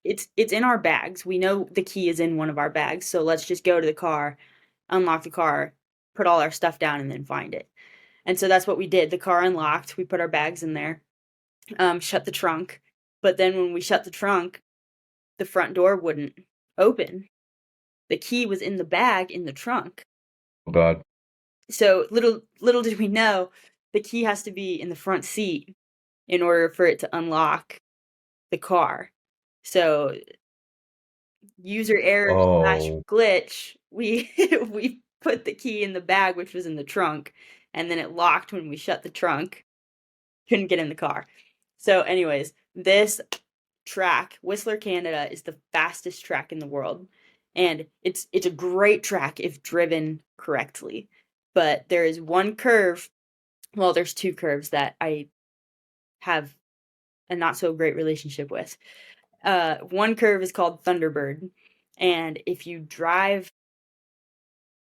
Speaker 2: it's in our bags. We know the key is in one of our bags. So let's just go to the car, unlock the car, put all our stuff down and then find it." And so that's what we did. The car unlocked. We put our bags in there, shut the trunk. But then when we shut the trunk, the front door wouldn't open. The key was in the bag in the trunk.
Speaker 1: Oh God.
Speaker 2: So little did we know, the key has to be in the front seat in order for it to unlock the car. So user error slash
Speaker 1: Oh
Speaker 2: glitch, we we put the key in the bag, which was in the trunk, and then it locked when we shut the trunk. Couldn't get in the car. So, anyways, this track, Whistler, Canada, is the fastest track in the world, and it's a great track if driven correctly. But there is one curve. Well, there's two curves that I have a not so great relationship with. One curve is called Thunderbird, and if you drive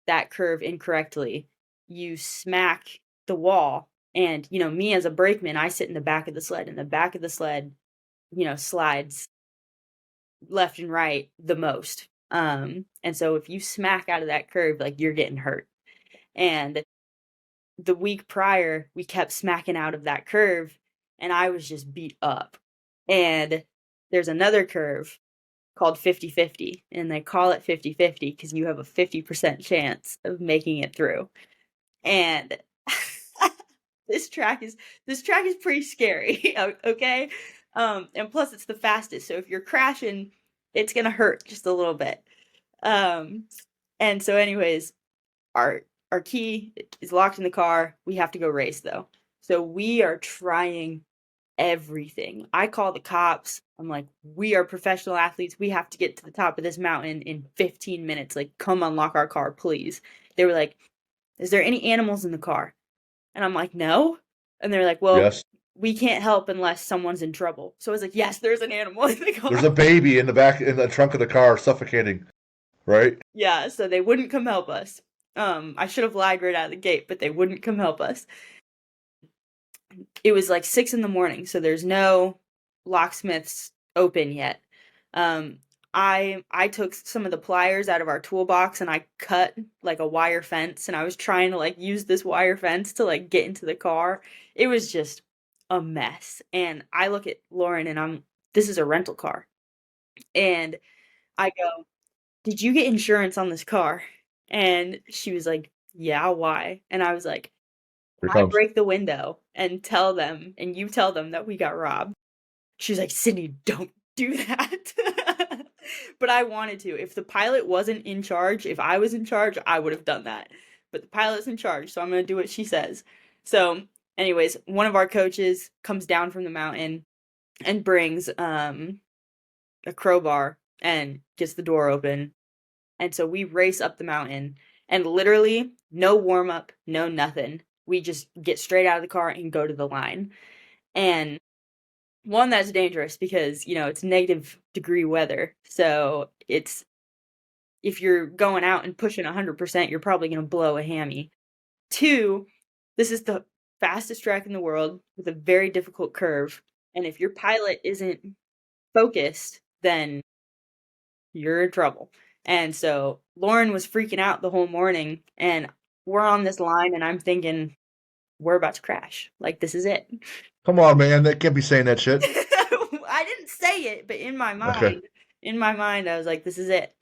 Speaker 2: that curve incorrectly, you smack the wall. And me as a brakeman, I sit in the back of the sled, and the back of the sled, slides left and right the most. And so if you smack out of that curve, like you're getting hurt. And the week prior, we kept smacking out of that curve, and I was just beat up. And there's another curve called 50-50, and they call it 50-50 because you have a 50% chance of making it through. And this track is pretty scary, okay? And plus it's the fastest, so if you're crashing, it's gonna hurt just a little bit. Um, and so anyways, our our key is locked in the car. We have to go race though. So we are trying everything. I call the cops. I'm like, "We are professional athletes. We have to get to the top of this mountain in 15 minutes. Like, come unlock our car, please." They were like, "Is there any animals in the car?" And I'm like, "No." And they're like, "Well,
Speaker 1: yes.
Speaker 2: we can't help unless someone's in trouble." So I was like, "Yes, there's an animal in the
Speaker 1: There's
Speaker 2: car."
Speaker 1: a baby in the back in the trunk of the car suffocating. Right.
Speaker 2: Yeah, so they wouldn't come help us. I should have lied right out of the gate, but they wouldn't come help us. It was like 6 in the morning, so there's no locksmiths open yet. Um, I took some of the pliers out of our toolbox and I cut like a wire fence, and I was trying to like use this wire fence to like get into the car. It was just a mess. And I look at Lauren and this is a rental car. And I go, "Did you get insurance on this car?" And she was like, "Yeah, why?" And I was like,
Speaker 1: Here
Speaker 2: "I
Speaker 1: comes.
Speaker 2: break the window and tell them, and you tell them that we got robbed." She was like, "Sydney, don't do that." But I wanted to. If the pilot wasn't in charge, if I was in charge, I would have done that. But the pilot's in charge, so I'm going to do what she says. So, anyways, one of our coaches comes down from the mountain and brings a crowbar and gets the door open. And so we race up the mountain, and literally no warm up, no nothing. We just get straight out of the car and go to the line. And one, that's dangerous because, it's negative degree weather. So it's if you're going out and pushing 100%, you're probably going to blow a hammy. Two, this is the fastest track in the world with a very difficult curve. And if your pilot isn't focused, then you're in trouble. And so Lauren was freaking out the whole morning, and we're on this line, and I'm thinking, we're about to crash. Like, this is it.
Speaker 1: Come on, man. They can't be saying that shit.
Speaker 2: I didn't say it, but
Speaker 1: Okay.
Speaker 2: in my mind, I was like, this is it.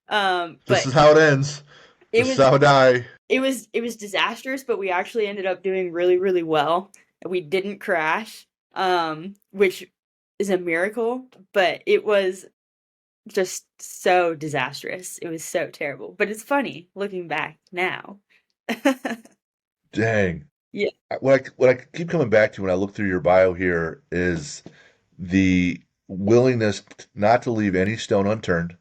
Speaker 1: This
Speaker 2: But
Speaker 1: is how it ends.
Speaker 2: it
Speaker 1: This is
Speaker 2: was
Speaker 1: how I die.
Speaker 2: it was disastrous, but we actually ended up doing really, really well. We didn't crash, which is a miracle, but it was just so disastrous. It was so terrible, but it's funny looking back now.
Speaker 1: Dang.
Speaker 2: Yeah.
Speaker 1: What I keep coming back to when I look through your bio here is the willingness not to leave any stone unturned.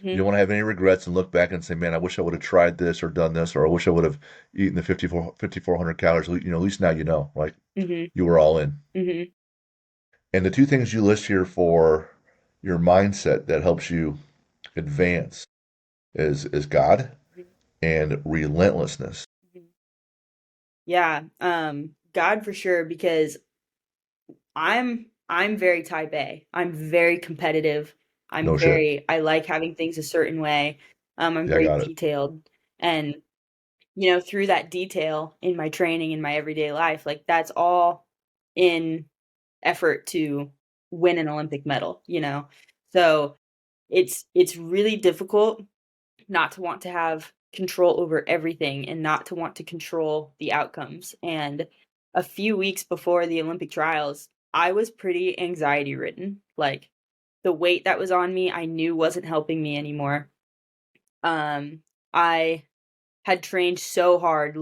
Speaker 1: You
Speaker 2: Hmm.
Speaker 1: don't want to have any regrets and look back and say, man, I wish I would have tried this or done this, or I wish I would have eaten the 5,400 calories. At least now you know, like
Speaker 2: Hmm.
Speaker 1: you were all in.
Speaker 2: Hmm.
Speaker 1: And the two things you list here for your mindset that helps you advance is God and relentlessness.
Speaker 2: Yeah, God for sure because I'm very type A. I'm very competitive.
Speaker 1: No shit.
Speaker 2: I like having things a certain way. I'm
Speaker 1: Yeah, I
Speaker 2: very
Speaker 1: got it.
Speaker 2: detailed. And through that detail in my training in my everyday life, like that's all in effort to win an Olympic medal. So it's really difficult not to want to have control over everything and not to want to control the outcomes. And a few weeks before the Olympic trials, I was pretty anxiety ridden. Like the weight that was on me, I knew wasn't helping me anymore. I had trained so hard.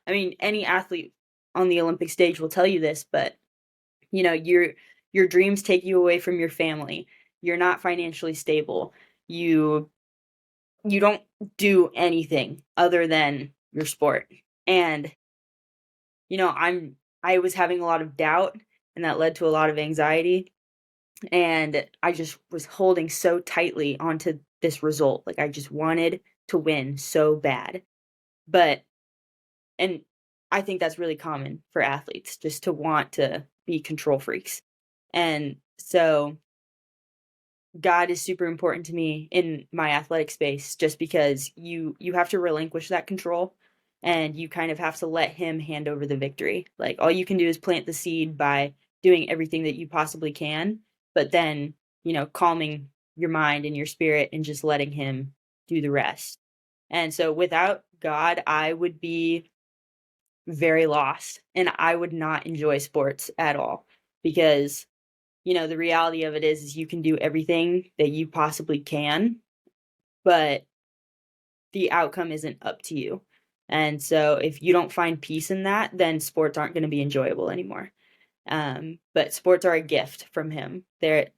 Speaker 2: I mean, any athlete on the Olympic stage will tell you this, but your dreams take you away from your family. You're not financially stable. You you don't do anything other than your sport. And I was having a lot of doubt and that led to a lot of anxiety and I just was holding so tightly onto this result. Like I just wanted to win so bad. But and I think that's really common for athletes just to want to be control freaks. And so God is super important to me in my athletic space just because you have to relinquish that control and you kind of have to let him hand over the victory. Like all you can do is plant the seed by doing everything that you possibly can, but then, calming your mind and your spirit and just letting him do the rest. And so without God, I would be very lost and I would not enjoy sports at all because the reality of it is you can do everything that you possibly can, but the outcome isn't up to you. And so if you don't find peace in that, then sports aren't going to be enjoyable anymore. But sports are a gift from him. They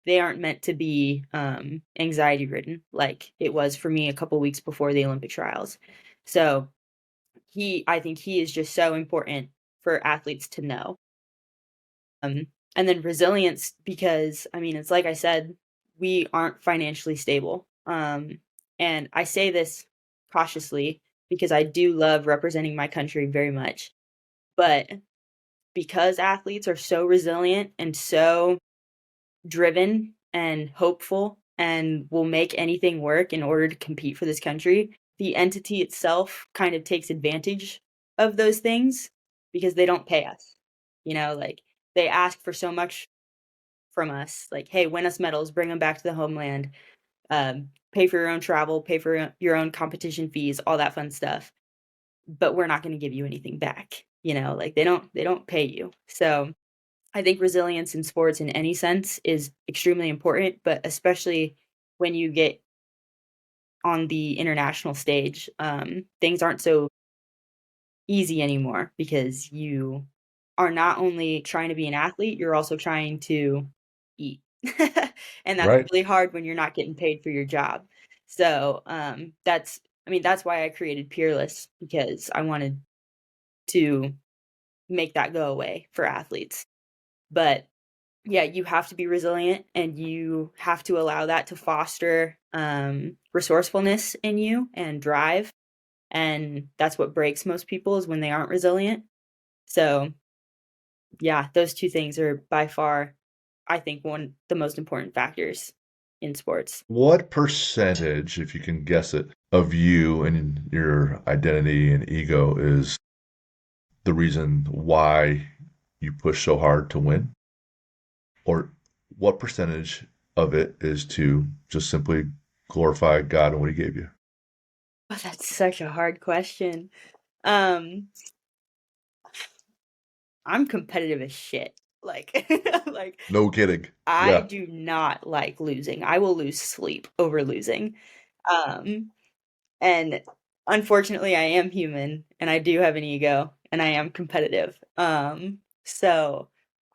Speaker 2: aren't meant to be anxiety ridden like it was for me a couple weeks before the Olympic trials. So I think he is just so important for athletes to know. Um, and then resilience because I mean, it's like I said, we aren't financially stable. And I say this cautiously because I do love representing my country very much. But because athletes are so resilient and so driven and hopeful and will make anything work in order to compete for this country, the entity itself kind of takes advantage of those things because they don't pay us. Like they ask for so much from us, like, "Hey, win us medals, bring them back to the homeland, pay for your own travel, pay for your own competition fees, all that fun stuff, but we're not gonna give you anything back." Like, they don't pay you. So, I think resilience in sports in any sense is extremely important, but especially when you get on the international stage, things aren't so easy anymore because you are not only trying to be an athlete, you're also trying to eat. And that's
Speaker 1: Right.
Speaker 2: really hard when you're not getting paid for your job. So, that's why I created Peerless because I wanted to make that go away for athletes. But yeah, you have to be resilient and you have to allow that to foster resourcefulness in you and drive. And that's what breaks most people is when they aren't resilient. So, yeah, those 2 things are by far, I think, one the most important factors in sports.
Speaker 1: What percentage, if you can guess it, of you and your identity and ego is the reason why you push so hard to win? Or what percentage of it is to just simply glorify God and what He gave you?
Speaker 2: Oh, that's such a hard question. Um, I'm competitive as shit. Like, like
Speaker 1: No kidding.
Speaker 2: I
Speaker 1: Yeah,
Speaker 2: do not like losing. I will lose sleep over losing. Um, and unfortunately, I am human and I do have an ego and I am competitive. So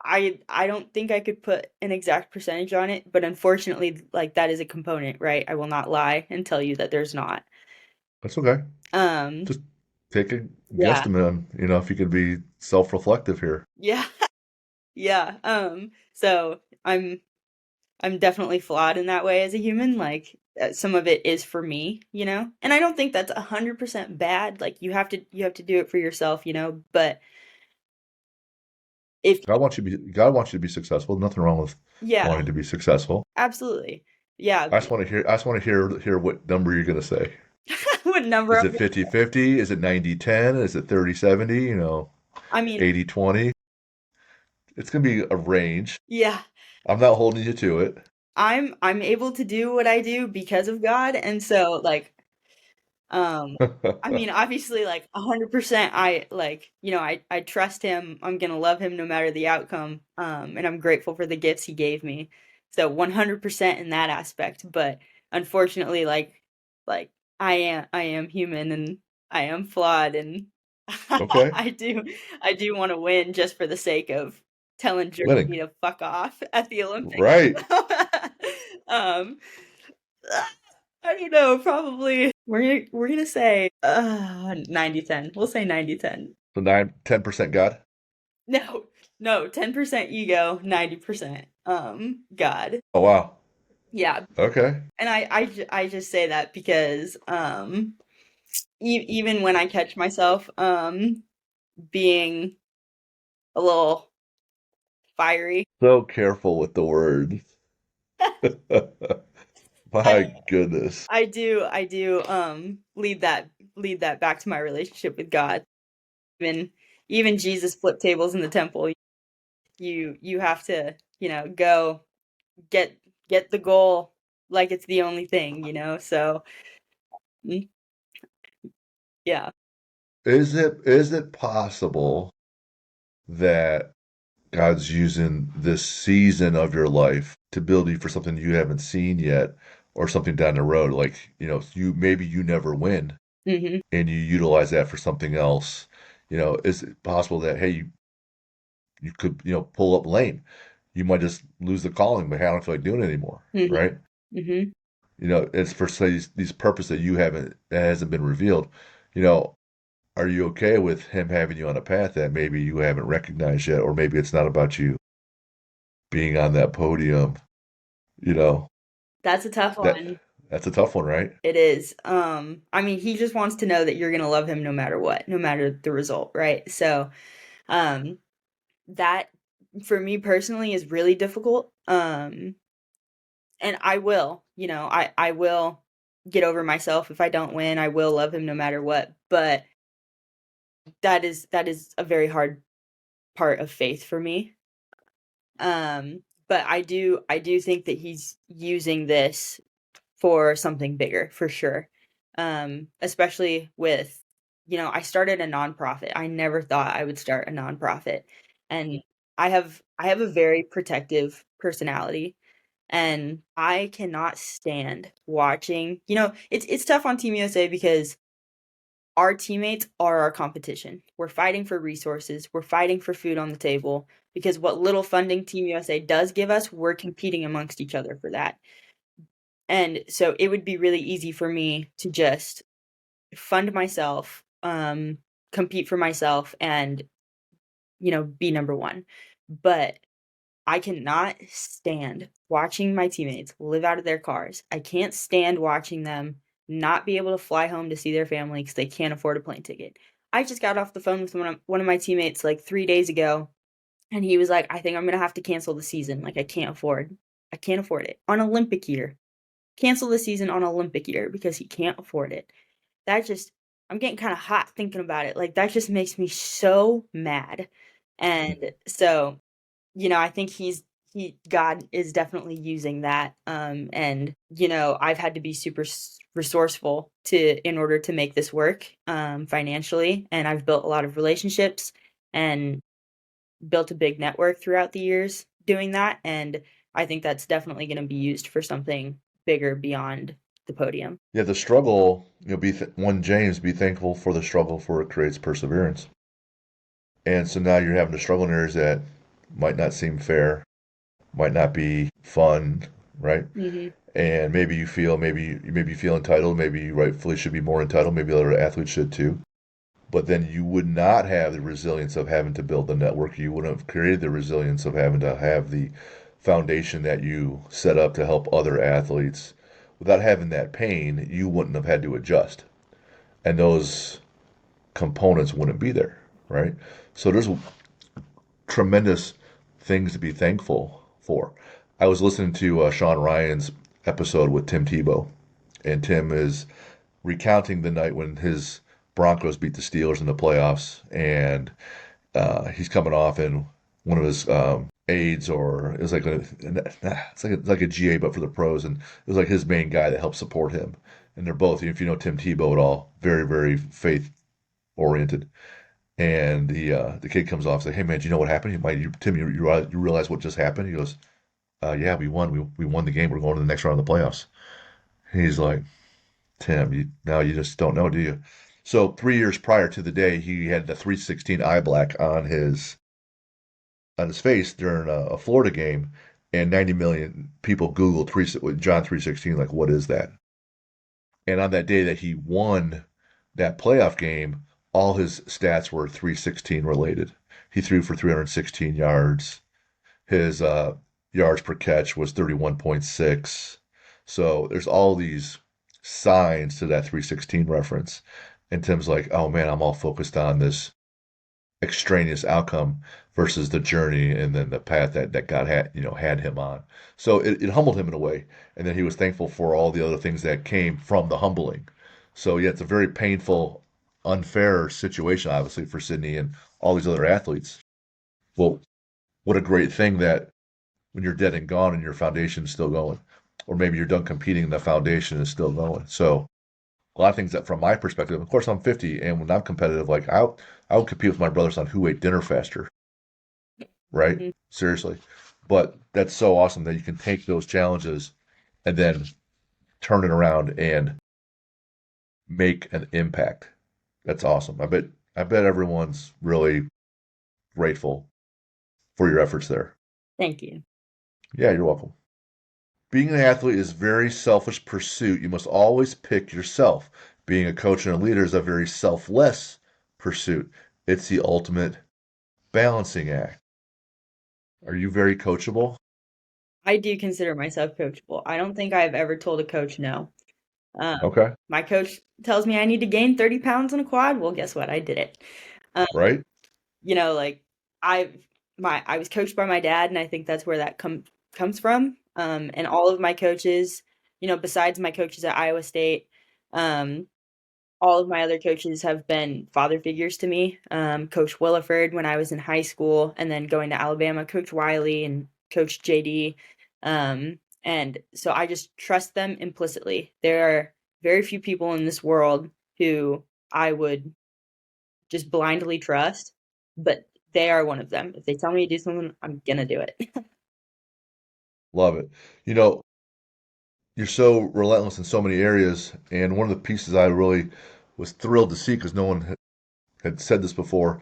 Speaker 2: I don't think I could put an exact percentage on it, but unfortunately, like that is a component, right? I will not lie and tell you that there's not.
Speaker 1: that's okay.
Speaker 2: Um,
Speaker 1: Just take a
Speaker 2: yeah,
Speaker 1: guesstimate on, if you could be self-reflective here.
Speaker 2: yeah, yeah. So I'm definitely flawed in that way as a human. Like some of it is for me, and I don't think that's 100% bad. Like you have to do it for yourself, But if
Speaker 1: God wants you to be successful. Nothing wrong with
Speaker 2: yeah,
Speaker 1: wanting to be successful.
Speaker 2: absolutely, yeah.
Speaker 1: I just want to hear what number you're going to say.
Speaker 2: What number
Speaker 1: Is
Speaker 2: I'm
Speaker 1: it
Speaker 2: gonna
Speaker 1: 50-50? Is it 90-10? Is it 30-70?
Speaker 2: I mean,
Speaker 1: 80-20? It's going to be a range.
Speaker 2: yeah,
Speaker 1: I'm not holding you to it.
Speaker 2: I'm able to do what I do because of God, and so like I mean, obviously, like 100%, I trust him. I'm gonna love him no matter the outcome. And I'm grateful for the gifts he gave me. So 100% in that aspect. But unfortunately, like I am human and I am flawed, and
Speaker 1: Okay.
Speaker 2: I do want to win just for the sake of telling
Speaker 1: Winning.
Speaker 2: Germany to fuck off at the Olympics.
Speaker 1: Right.
Speaker 2: um, I don't know, probably we're gonna say 90-10. We'll say 90-10.
Speaker 1: So 10% God.
Speaker 2: No, no, 10% ego, 90% God.
Speaker 1: Oh, wow.
Speaker 2: Yeah.
Speaker 1: Okay.
Speaker 2: And I just say that because even when I catch myself being a little fiery,
Speaker 1: So careful with the words.
Speaker 2: I
Speaker 1: My goodness.
Speaker 2: I do lead that back to my relationship with God. Even even Jesus flipped tables in the temple. You have to, go get get the goal like it's the only thing. So mm, yeah.
Speaker 1: Is it possible that God's using this season of your life to build you for something you haven't seen yet or something down the road? Like, you never win
Speaker 2: Mhm.
Speaker 1: and you utilize that for something else. Is it possible that, hey, you could, pull up lame? You might just lose the calling, but hey, I don't feel like doing it anymore,
Speaker 2: Mhm.
Speaker 1: right?
Speaker 2: Mhm.
Speaker 1: It's for say these purpose that hasn't been revealed. You know, are you okay with him having you on a path that maybe you haven't recognized yet, or maybe it's not about you being on that podium? You know,
Speaker 2: That's a tough
Speaker 1: that
Speaker 2: one.
Speaker 1: that's a tough one, right?
Speaker 2: It is. I mean, he just wants to know that you're gonna love him no matter what, no matter the result, right? So, um, that for me personally is really difficult. And I will, I will get over myself if I don't win. I will love him no matter what. But that is a very hard part of faith for me. But I do think that he's using this for something bigger for sure. Especially with, I started a nonprofit. I never thought I would start a nonprofit. And I have a very protective personality and I cannot stand watching. It's tough on Team USA because our teammates are our competition. We're fighting for resources. We're fighting for food on the table because what little funding Team USA does give us, we're competing amongst each other for that. And so it would be really easy for me to just fund myself, compete for myself, and, be number one. But I cannot stand watching my teammates live out of their cars. I can't stand watching them not be able to fly home to see their family because they can't afford a plane ticket. I just got off the phone with one of my teammates like 3 days ago, and he was like, "I think I'm gonna have to cancel the season. Like I can't afford it on Olympic year. Cancel the season on Olympic year because he can't afford it." That just I'm getting kind of hot thinking about it. Like that just makes me so mad. And so I think God is definitely using that. And I've had to be super resourceful in order to make this work financially, and I've built a lot of relationships, and built a big network throughout the years doing that, and I think that's definitely going to be used for something bigger beyond the podium.
Speaker 1: Yeah, the struggle, one James, be thankful for the struggle, for it creates perseverance. And so now you're having to struggle in areas that might not seem fair, might not be fun, right?
Speaker 2: Hmm.
Speaker 1: And maybe you feel entitled, maybe you rightfully should be more entitled, maybe other athletes should too. But then you would not have the resilience of having to build the network. You wouldn't have created the resilience of having to have the foundation that you set up to help other athletes. Without having that pain, you wouldn't have had to adjust. And those components wouldn't be there, right? So there's tremendous things to be thankful for. I was listening to Sean Ryan's episode with Tim Tebow, and Tim is recounting the night when his Broncos beat the Steelers in the playoffs, and he's coming off, and one of his aides, or it was like it's like a GA but for the pros, and it was like his main guy that helped support him. And they're both, if you know Tim Tebow at all, very very faith oriented. And the kid comes off and says, "Hey man, do you know what happened? Tim, you realize what just happened?" He goes, "Yeah, we won. We won the game. We're going to the next round of the playoffs." He's like, "Tim, now you just don't know, do you?" So 3 years prior to the day, he had the 316 eye black on his face during a Florida game, and 90 million people Googled John 316, like, what is that? And on that day that he won that playoff game, all his stats were 316 related. He threw for 316 yards. His yards per catch was 31.6. So there's all these signs to that 316 reference. And Tim's like, oh man, I'm all focused on this extraneous outcome versus the journey and then the path that God had him on. So it humbled him in a way. And then he was thankful for all the other things that came from the humbling. So yeah, it's a very painful, unfair situation, obviously, for Sydney and all these other athletes. Well, what a great thing that when you're dead and gone and your foundation is still going. Or maybe you're done competing and the foundation is still going. So a lot of things that from my perspective, of course I'm 50 and when I'm competitive, like I would compete with my brothers on who ate dinner faster, right?
Speaker 2: Hmm.
Speaker 1: Seriously. But that's so awesome that you can take those challenges and then turn it around and make an impact. That's awesome. I bet everyone's really grateful for your efforts there.
Speaker 2: Thank you.
Speaker 1: Yeah, you're welcome. Being an athlete is a very selfish pursuit. You must always pick yourself. Being a coach and a leader is a very selfless pursuit. It's the ultimate balancing act. Are you very coachable?
Speaker 2: I do consider myself coachable. I don't think I've ever told a coach no.
Speaker 1: Okay.
Speaker 2: My coach tells me I need to gain 30 pounds in a quad. Well, guess what? I did it. Um,
Speaker 1: Right?
Speaker 2: like I I was coached by my dad, and I think that's where that comes from. And all of my coaches, besides my coaches at Iowa State, um, all of my other coaches have been father figures to me. Coach Williford when I was in high school, and then going to Alabama, Coach Wiley and Coach JD. And so I just trust them implicitly. There are very few people in this world who I would just blindly trust, but they are one of them. If they tell me to do something, I'm gonna do it.
Speaker 1: Love it. You know, you're so relentless in so many areas. And one of the pieces I really was thrilled to see because no one had said this before.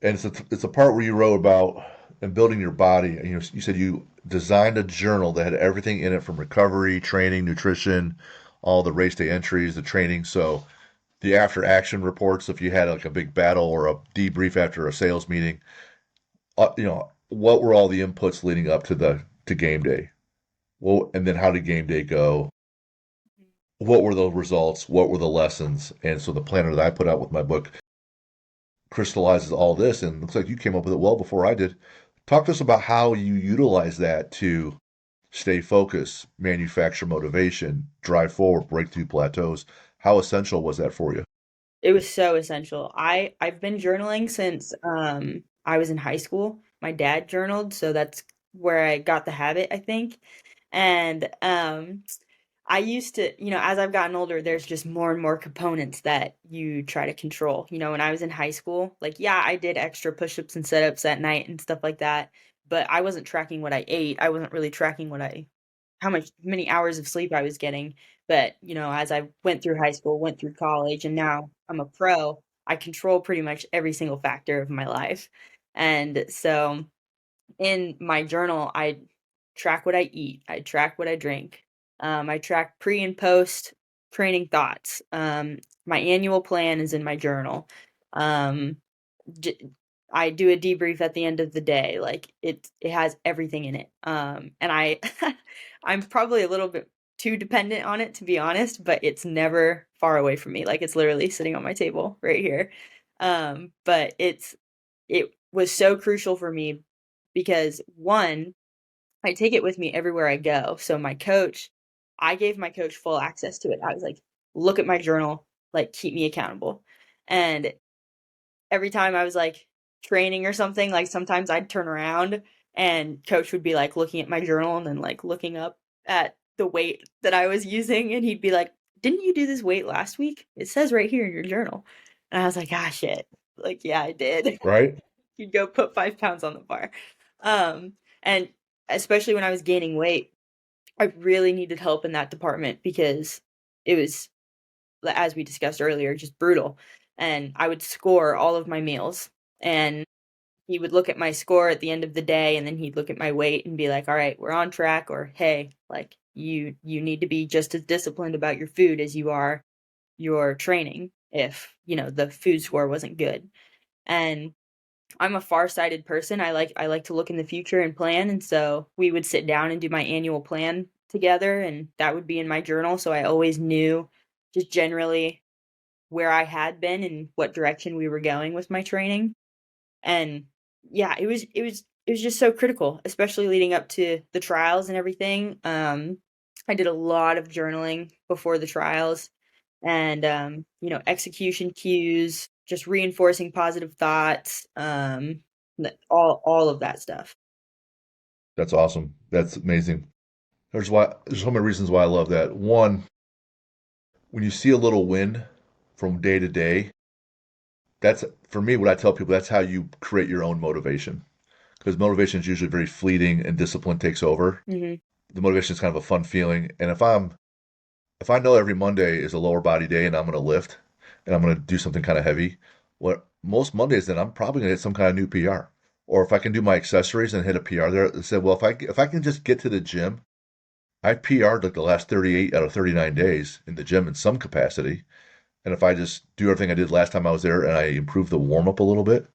Speaker 1: And it's a part where you wrote about and building your body. And, you said you designed a journal that had everything in it from recovery, training, nutrition, all the race day entries, the training. So the after action reports, if you had like a big battle or a debrief after a sales meeting, what were all the inputs leading up to game day? Well, and then how did game day go? What were the results? What were the lessons? And so the planner that I put out with my book crystallizes all this, and it looks like you came up with it well before I did. Talk to us about how you utilize that to stay focused, manufacture motivation, drive forward, break through plateaus. How essential was that for you?
Speaker 2: It was so essential. I've been journaling since I was in high school. My dad journaled, so that's where I got the habit, I think. And I used to, as I've gotten older, there's just more and more components that you try to control. When I was in high school, like, yeah, I did extra push-ups and sit-ups at night and stuff like that, but I wasn't tracking what I ate. I wasn't really tracking how many hours of sleep I was getting. But, as I went through high school, went through college, and now I'm a pro, I control pretty much every single factor of my life. And so in my journal, I track what I eat, I track what I drink, I track pre and post training thoughts. My annual plan is in my journal. Um, j- I do a debrief at the end of the day. Like it has everything in it. And I, I'm probably a little bit too dependent on it to be honest, but it's never far away from me. Like it's literally sitting on my table right here. But it was so crucial for me because one, I take it with me everywhere I go. So I gave my coach full access to it. I was like, look at my journal, like keep me accountable. And every time I was like training or something, like sometimes I'd turn around and coach would be like looking at my journal and then like looking up at the weight that I was using and he'd be like, "Didn't you do this weight last week? It says right here in your journal." And I was like, "Ah shit." Like, yeah, I did.
Speaker 1: right?
Speaker 2: You'd go put 5 pounds on the bar. And especially when I was gaining weight, I really needed help in that department because it was, as we discussed earlier, just brutal. And I would score all of my meals. And he would look at my score at the end of the day and then he'd look at my weight and be like, "All right, we're on track," or "Hey, like you need to be just as disciplined about your food as you are your training if, the food score wasn't good." And I'm a far-sighted person. I like to look in the future and plan, and so we would sit down and do my annual plan together, and that would be in my journal, so I always knew just generally where I had been and what direction we were going with my training. And yeah, it was just so critical, especially leading up to the trials and everything. I did a lot of journaling before the trials and execution cues, just reinforcing positive thoughts, all of that stuff.
Speaker 1: That's awesome. That's amazing. There's so many reasons why I love that. One, when you see a little win from day to day, that's for me what I tell people, that's how you create your own motivation. Because motivation is usually very fleeting and discipline takes over.
Speaker 2: Hmm.
Speaker 1: The motivation is kind of a fun feeling. And if I know every Monday is a lower body day and I'm going to lift and I'm going to do something kind of heavy, what most Mondays then I'm probably going to hit some kind of new PR. Or if I can do my accessories and hit a PR there, I said, well, if I can just get to the gym, I've PR'd like the last 38 out of 39 days in the gym in some capacity. And if I just do everything I did last time I was there and I improve the warm up a little bit,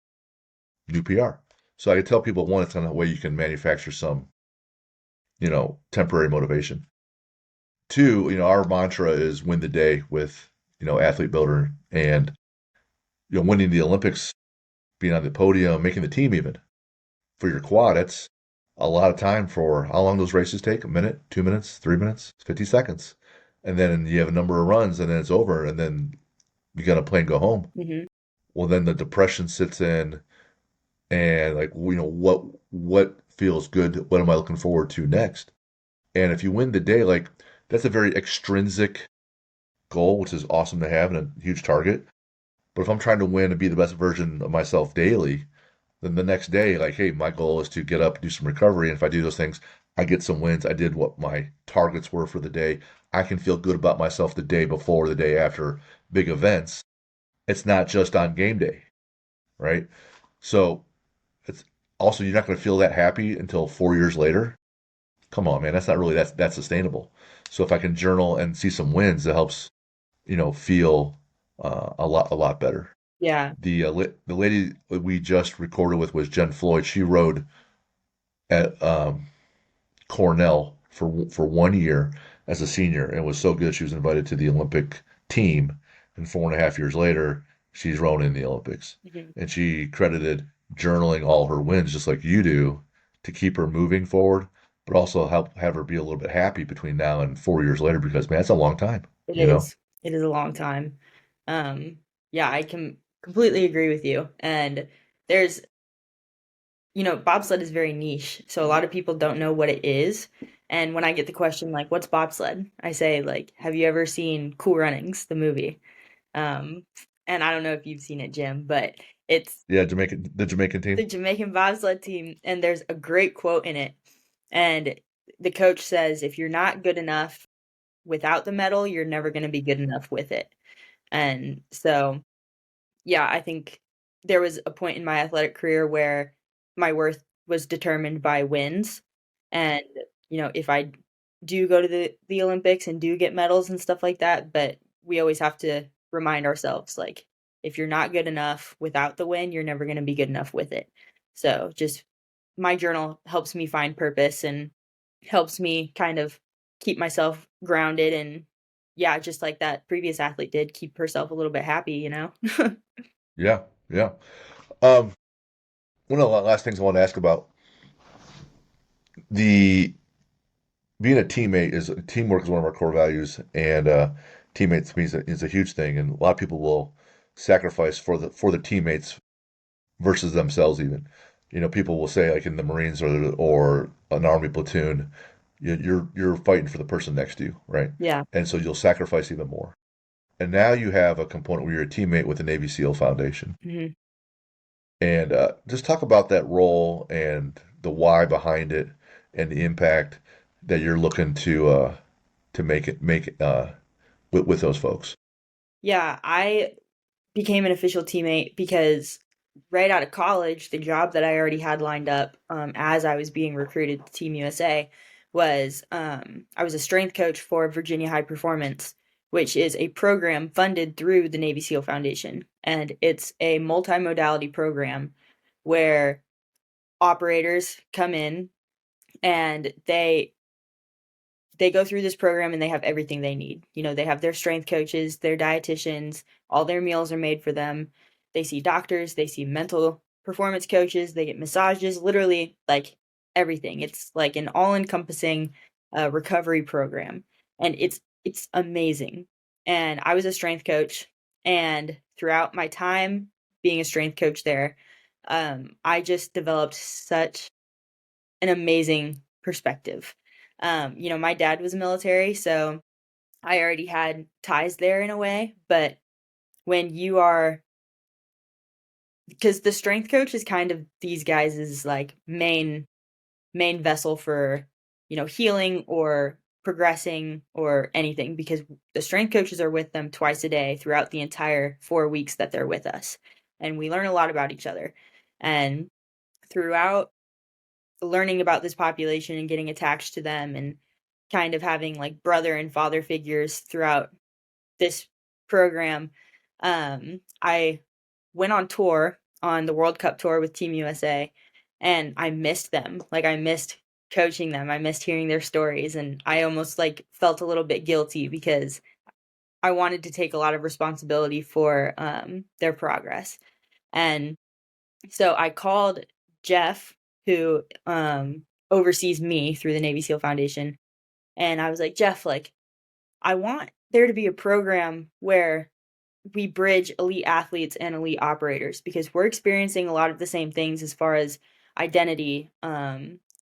Speaker 1: new PR. So I can tell people one, it's kind of a way you can manufacture some, temporary motivation. Two, our mantra is win the day with, athlete builder and, winning the Olympics, being on the podium, making the team even. For your quad, it's a lot of time for how long those races take? A minute, 2 minutes, 3 minutes, 50 seconds. And then you have a number of runs and then it's over and then you got to play and go home.
Speaker 2: Hmm.
Speaker 1: Well, then the depression sits in and like, what feels good? What am I looking forward to next? And if you win the day, like that's a very extrinsic goal, which is awesome to have and a huge target. But if I'm trying to win and be the best version of myself daily, then the next day, like, hey, my goal is to get up, do some recovery. And if I do those things, I get some wins. I did what my targets were for the day. I can feel good about myself the day before, the day after big events. It's not just on game day, right? So it's also you're not going to feel that happy until 4 years later. Come on, man, that's not really that's sustainable. So if I can journal and see some wins, it helps feel a lot better.
Speaker 2: Yeah.
Speaker 1: The lady we just recorded with was Jen Floyd. She rode at Cornell for 1 year as a senior and was so good she was invited to the Olympic team. And 4.5 years later, she's rowing in the Olympics.
Speaker 2: Hmm.
Speaker 1: And she credited journaling all her wins, just like you do, to keep her moving forward, but also help have her be a little bit happy between now and 4 years later because man, that's a long time,
Speaker 2: It
Speaker 1: you know?
Speaker 2: is. It is a long time. Um, yeah, I can completely agree with you. And there's, bobsled is very niche, so a lot of people don't know what it is. And when I get the question like, "What's bobsled?" I say like, "Have you ever seen Cool Runnings, the movie?" Um, and I don't know if you've seen it, Jim, but it's
Speaker 1: Yeah, the Jamaican
Speaker 2: the
Speaker 1: team.
Speaker 2: Jamaican bobsled team, and there's a great quote in it. And the coach says, "If you're not good enough without the medal, you're never going to be good enough with it." And so, yeah, I think there was a point in my athletic career where my worth was determined by wins. And, if I do go to the Olympics and do get medals and stuff like that, but we always have to remind ourselves, like, if you're not good enough without the win, you're never going to be good enough with it. So just my journal helps me find purpose and helps me kind of keep myself grounded and yeah, just like that previous athlete did, keep herself a little bit happy.
Speaker 1: Yeah, yeah. Um, One of the last things I want to ask about the being a teammate is teamwork is one of our core values, and teammates to me is a huge thing, and a lot of people will sacrifice for the teammates versus themselves even. People will say like in the Marines or an Army platoon, you're fighting for the person next to you, right?
Speaker 2: Yeah.
Speaker 1: And so you'll sacrifice even more. And now you have a component where you're a teammate with the Navy SEAL Foundation.
Speaker 2: Mhm.
Speaker 1: And just talk about that role and the why behind it and the impact that you're looking to make it with those folks.
Speaker 2: Yeah, I became an official teammate because right out of college, the job that I already had lined up, as I was being recruited to Team USA was, I was a strength coach for Virginia High Performance, which is a program funded through the Navy SEAL Foundation. And it's a multimodality program where operators come in and they go through this program and they have everything they need. They have their strength coaches, their dietitians, all their meals are made for them. They see doctors, they see mental performance coaches, they get massages, literally like everything. It's like an all-encompassing recovery program, and it's amazing. And I was a strength coach, and throughout my time being a strength coach there, I just developed such an amazing perspective. My dad was military, so I already had ties there in a way, but when you are because the strength coach is kind of these guys' like main vessel for, healing or progressing or anything because the strength coaches are with them twice a day throughout the entire 4 weeks that they're with us. And we learn a lot about each other. And throughout learning about this population and getting attached to them and kind of having like brother and father figures throughout this program, I went on tour on the World Cup tour with Team USA and I missed them. Like I missed coaching them. I missed hearing their stories and I almost like felt a little bit guilty because I wanted to take a lot of responsibility for their progress. And so I called Jeff, who oversees me through the Navy SEAL Foundation, and I was like, "Jeff, like, I want there to be a program where we bridge elite athletes and elite operators because we're experiencing a lot of the same things as far as identity,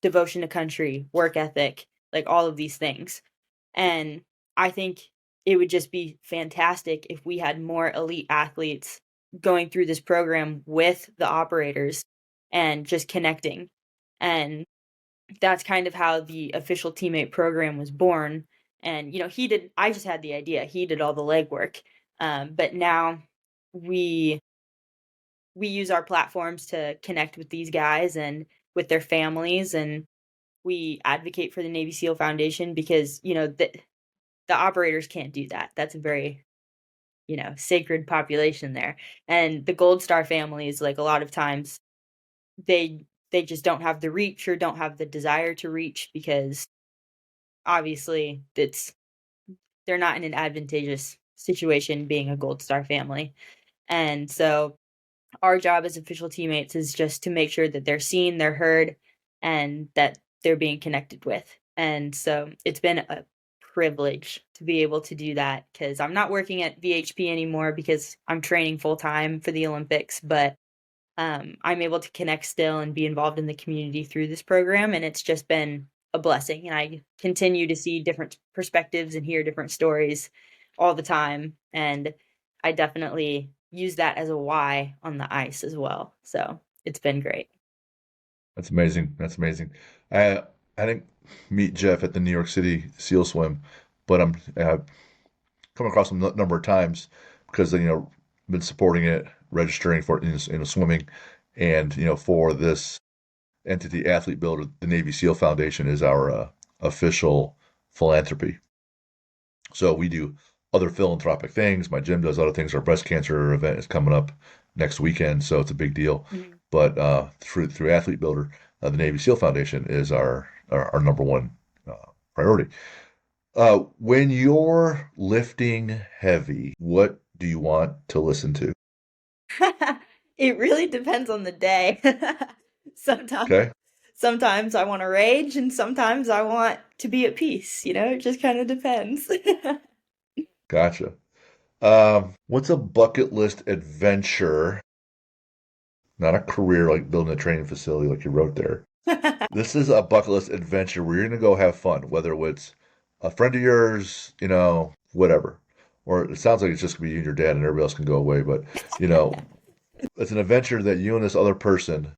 Speaker 2: devotion to country, work ethic, like all of these things. And I think it would just be fantastic if we had more elite athletes going through this program with the operators and just connecting. And that's kind of how the official teammate program was born. And, I just had the idea. He did all the legwork. But now we we use our platforms to connect with these guys and with their families and we advocate for the Navy SEAL Foundation because, the operators can't do that. That's a very, sacred population there. And the Gold Star families, like a lot of times, they just don't have the reach or don't have the desire to reach because obviously they're not in an advantageous situation being a Gold Star family. And so our job as official teammates is just to make sure that they're seen, they're heard, and that they're being connected with. And so it's been a privilege to be able to do that because I'm not working at VHP anymore because I'm training full time for the Olympics, but I'm able to connect still and be involved in the community through this program. And it's just been a blessing, and I continue to see different perspectives and hear different stories all the time, and I definitely use that as a why on the ice as well. So it's been great.
Speaker 1: That's amazing. That's amazing. I didn't meet Jeff at the New York City SEAL Swim, but I've come across him a number of times because been supporting it, registering for it in swimming, and for this entity, Athlete Builder, the Navy SEAL Foundation is our official philanthropy. So we do other philanthropic things. My gym does other things. Our breast cancer event is coming up next weekend, so it's a big deal.
Speaker 2: Mhm.
Speaker 1: But through Athlete Builder, the Navy SEAL Foundation is our number one priority. When you're lifting heavy, what do you want to listen to?
Speaker 2: It really depends on the day. Sometimes
Speaker 1: Okay,
Speaker 2: sometimes I want to rage and sometimes I want to be at peace, it just kind of depends.
Speaker 1: gotcha. What's a bucket list adventure? Not a career like building a training facility like you wrote there. This is a bucket list adventure where you're gonna go have fun, whether it's a friend of yours, whatever. Or it sounds like it's just gonna be you and your dad and everybody else can go away, but you know, it's an adventure that you and this other person,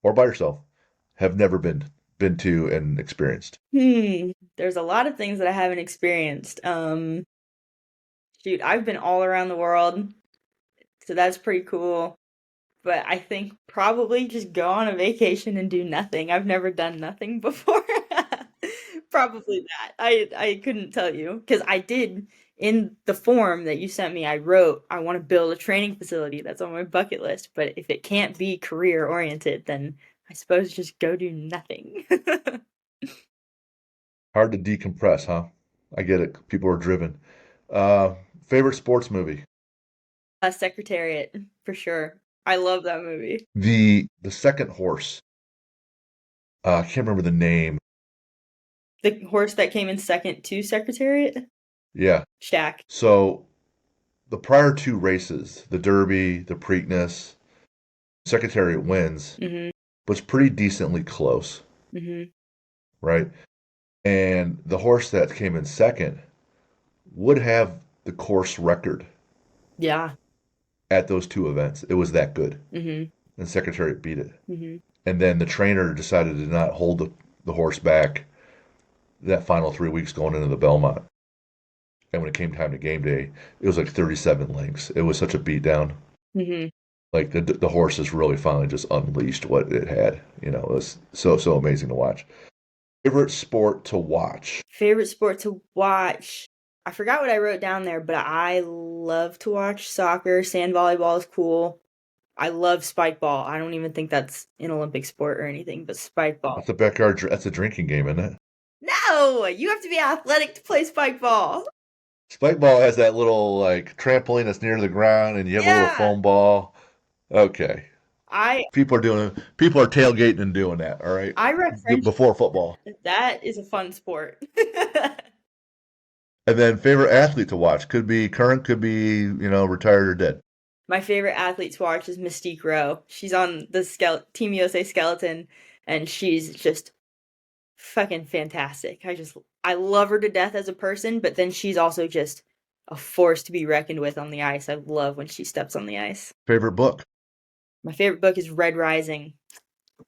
Speaker 1: or by yourself, have never been to and experienced.
Speaker 2: There's a lot of things that I haven't experienced. Shoot, I've been all around the world, so that's pretty cool. But I think probably just go on a vacation and do nothing. I've never done nothing before. Probably that. I couldn't tell you because I did in the form that you sent me. I wrote I want to build a training facility. That's on my bucket list. But if it can't be career oriented, then I suppose just go do nothing.
Speaker 1: Hard to decompress, huh? I get it. People are driven. Uh, Favorite sports movie?
Speaker 2: Secretariat for sure. I love that movie.
Speaker 1: The second horse. I can't remember the name.
Speaker 2: The horse that came in second to Secretariat,
Speaker 1: Yeah.
Speaker 2: Shaq.
Speaker 1: So the prior two races, the Derby, the Preakness, Secretariat wins,
Speaker 2: Mhm.
Speaker 1: but it's pretty decently close,
Speaker 2: Mhm.
Speaker 1: right? And the horse that came in second would have the course record
Speaker 2: Yeah.
Speaker 1: at those two events. It was that good.
Speaker 2: Mhm.
Speaker 1: And Secretariat beat it.
Speaker 2: Mhm.
Speaker 1: And then the trainer decided to not hold the horse back that final 3 weeks going into the Belmont. And when it came time to game day, it was like 37 lengths. It was such a beatdown.
Speaker 2: Mhm.
Speaker 1: Like the horses really finally just unleashed what it had. It was so amazing to watch. Favorite sport to watch?
Speaker 2: Favorite sport to watch. I forgot what I wrote down there, but I love to watch soccer. Sand volleyball is cool. I love spike ball. I don't even think that's an Olympic sport or anything, but spike ball.
Speaker 1: That's a backyard. That's a drinking game, isn't it?
Speaker 2: No, you have to be athletic to play spike ball.
Speaker 1: Spike ball has that little like trampoline that's near the ground, and you have a little
Speaker 2: Yeah.
Speaker 1: foam ball. Okay,
Speaker 2: I
Speaker 1: People are tailgating and doing that. All right,
Speaker 2: I rep French.
Speaker 1: before football.
Speaker 2: That is a fun sport.
Speaker 1: And then favorite athlete to watch could be current, could be retired or dead.
Speaker 2: My favorite athlete to watch is Mystique Rowe. She's on the Team USA skeleton, and she's just fucking fantastic. I love her to death as a person, but then she's also just a force to be reckoned with on the ice. I love when she steps on the ice.
Speaker 1: Favorite book?
Speaker 2: My favorite book is Red Rising.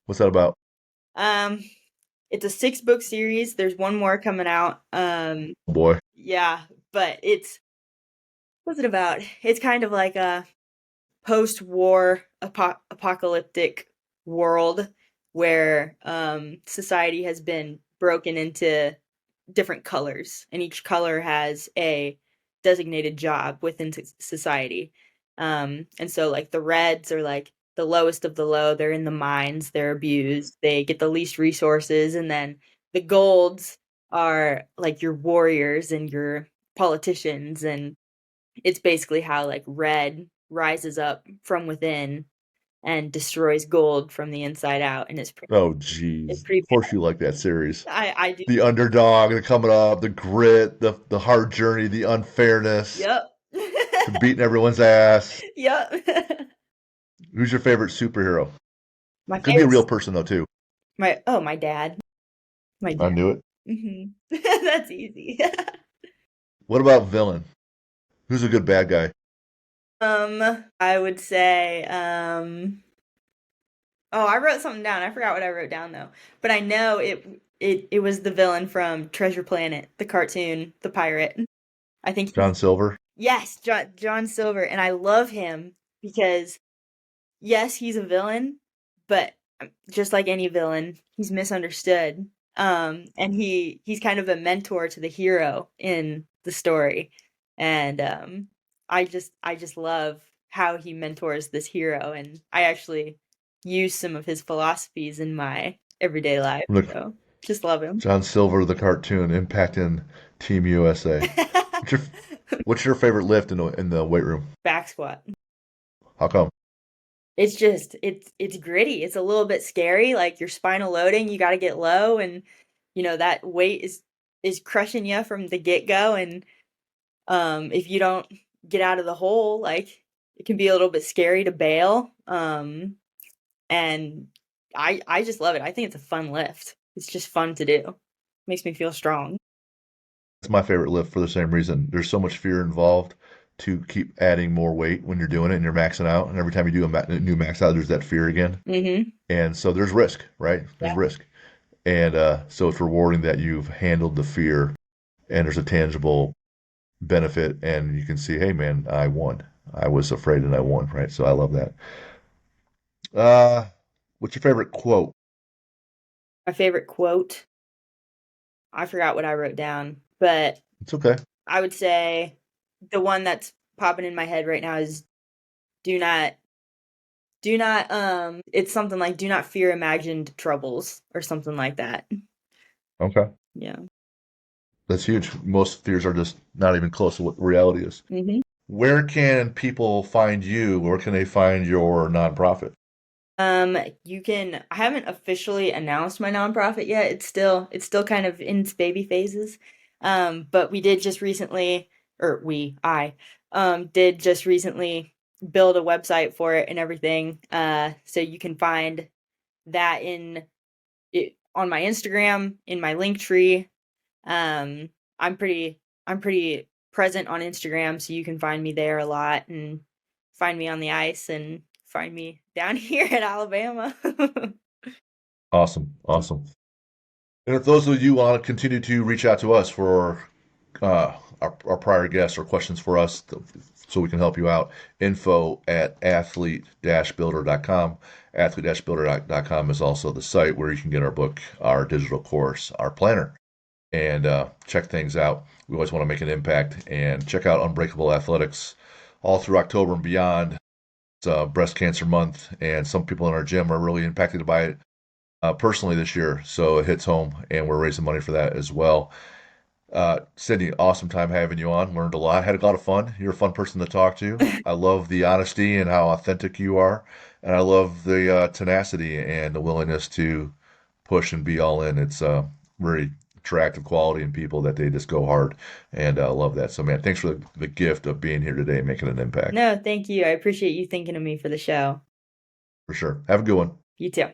Speaker 1: What's that about?
Speaker 2: Um, it's a 6-book series. There's one more coming out.
Speaker 1: Oh boy.
Speaker 2: Yeah, but what's it about? It's kind of like a post-war apocalyptic world where society has been broken into different colors, and each color has a designated job within society. And so, like, the reds are like the lowest of the low. They're in the mines. They're abused. They get the least resources, and then the golds are like your warriors and your politicians, and it's basically how like red rises up from within and destroys gold from the inside out, and
Speaker 1: Oh
Speaker 2: it's
Speaker 1: geez.
Speaker 2: pretty
Speaker 1: Of course you like that series.
Speaker 2: I do.
Speaker 1: The underdog, the coming up, the grit, the hard journey, the unfairness,
Speaker 2: Yep.
Speaker 1: the beating everyone's ass.
Speaker 2: Yep.
Speaker 1: Who's your favorite superhero?
Speaker 2: My
Speaker 1: Could be a
Speaker 2: favorite
Speaker 1: real person though too.
Speaker 2: my dad. My
Speaker 1: I
Speaker 2: dad.
Speaker 1: knew it.
Speaker 2: That's easy.
Speaker 1: What about villain? Who's a good bad guy?
Speaker 2: I would say, oh, I wrote something down. I forgot what I wrote down though. But I know it was the villain from Treasure Planet, the cartoon, the pirate. I think
Speaker 1: John
Speaker 2: he's
Speaker 1: Silver?
Speaker 2: yes, John Silver, and I love him because yes, he's a villain, but just like any villain, he's misunderstood. And he's kind of a mentor to the hero in the story. And I just love how he mentors this hero, and I actually use some of his philosophies in my everyday life.
Speaker 1: Look,
Speaker 2: So just love him.
Speaker 1: John Silver, the cartoon, impacting Team USA. What's your what's your favorite lift in the weight room?
Speaker 2: Back squat.
Speaker 1: How come?
Speaker 2: It's just it's gritty. It's a little bit scary, like your spinal loading, you gotta get low and that weight is crushing you from the get-go and if you don't get out of the hole, like it can be a little bit scary to bail. And I just love it. I think it's a fun lift. It's just fun to do. Makes me feel strong.
Speaker 1: It's my favorite lift for the same reason. There's so much fear involved to keep adding more weight when you're doing it and you're maxing out. And every time you do a new max out, there's that fear again.
Speaker 2: Mhm.
Speaker 1: And so there's risk, right? There's
Speaker 2: Yeah.
Speaker 1: risk. And so it's rewarding that you've handled the fear and there's a tangible benefit and you can see, hey man, I won. I was afraid and I won, right? So I love that. Uh, what's your favorite quote?
Speaker 2: My favorite quote, I forgot what I wrote down, but
Speaker 1: It's okay.
Speaker 2: I would say the one that's popping in my head right now is do not it's something like do not fear imagined troubles or something like that.
Speaker 1: Okay.
Speaker 2: Yeah.
Speaker 1: That's huge. Most fears are just not even close to what reality is.
Speaker 2: Mhm.
Speaker 1: Where can people find you? Where can they find your nonprofit?
Speaker 2: You can I haven't officially announced my nonprofit yet. It's still kind of in its baby phases. But we did just recently or I did just recently build a website for it and everything. So you can find that in it on my Instagram, in my link tree. Um, I'm pretty present on Instagram, so you can find me there a lot and find me on the ice and find me down here at Alabama.
Speaker 1: Awesome. Awesome. And if those of you want to continue to reach out to us for our prior guests or questions for us so we can help you out, info at athlete-builder.com. Athlete-builder.com is also the site where you can get our book, our digital course, our planner, and check things out. We always want to make an impact and check out Unbreakable Athletics all through October and beyond. It's Breast Cancer Month, and some people in our gym are really impacted by it personally this year. So it hits home, and we're raising money for that as well. Sydney, awesome time having you on. Learned a lot. Had a lot of fun. You're a fun person to talk to. I love the honesty and how authentic you are, and I love the tenacity and the willingness to push and be all in. It's very attractive quality in people that they just go hard, and I love that. So, man, thanks for the gift of being here today and making an impact
Speaker 2: No, thank you. I appreciate you thinking of me for the show.
Speaker 1: for sure. Have a good one.
Speaker 2: You too.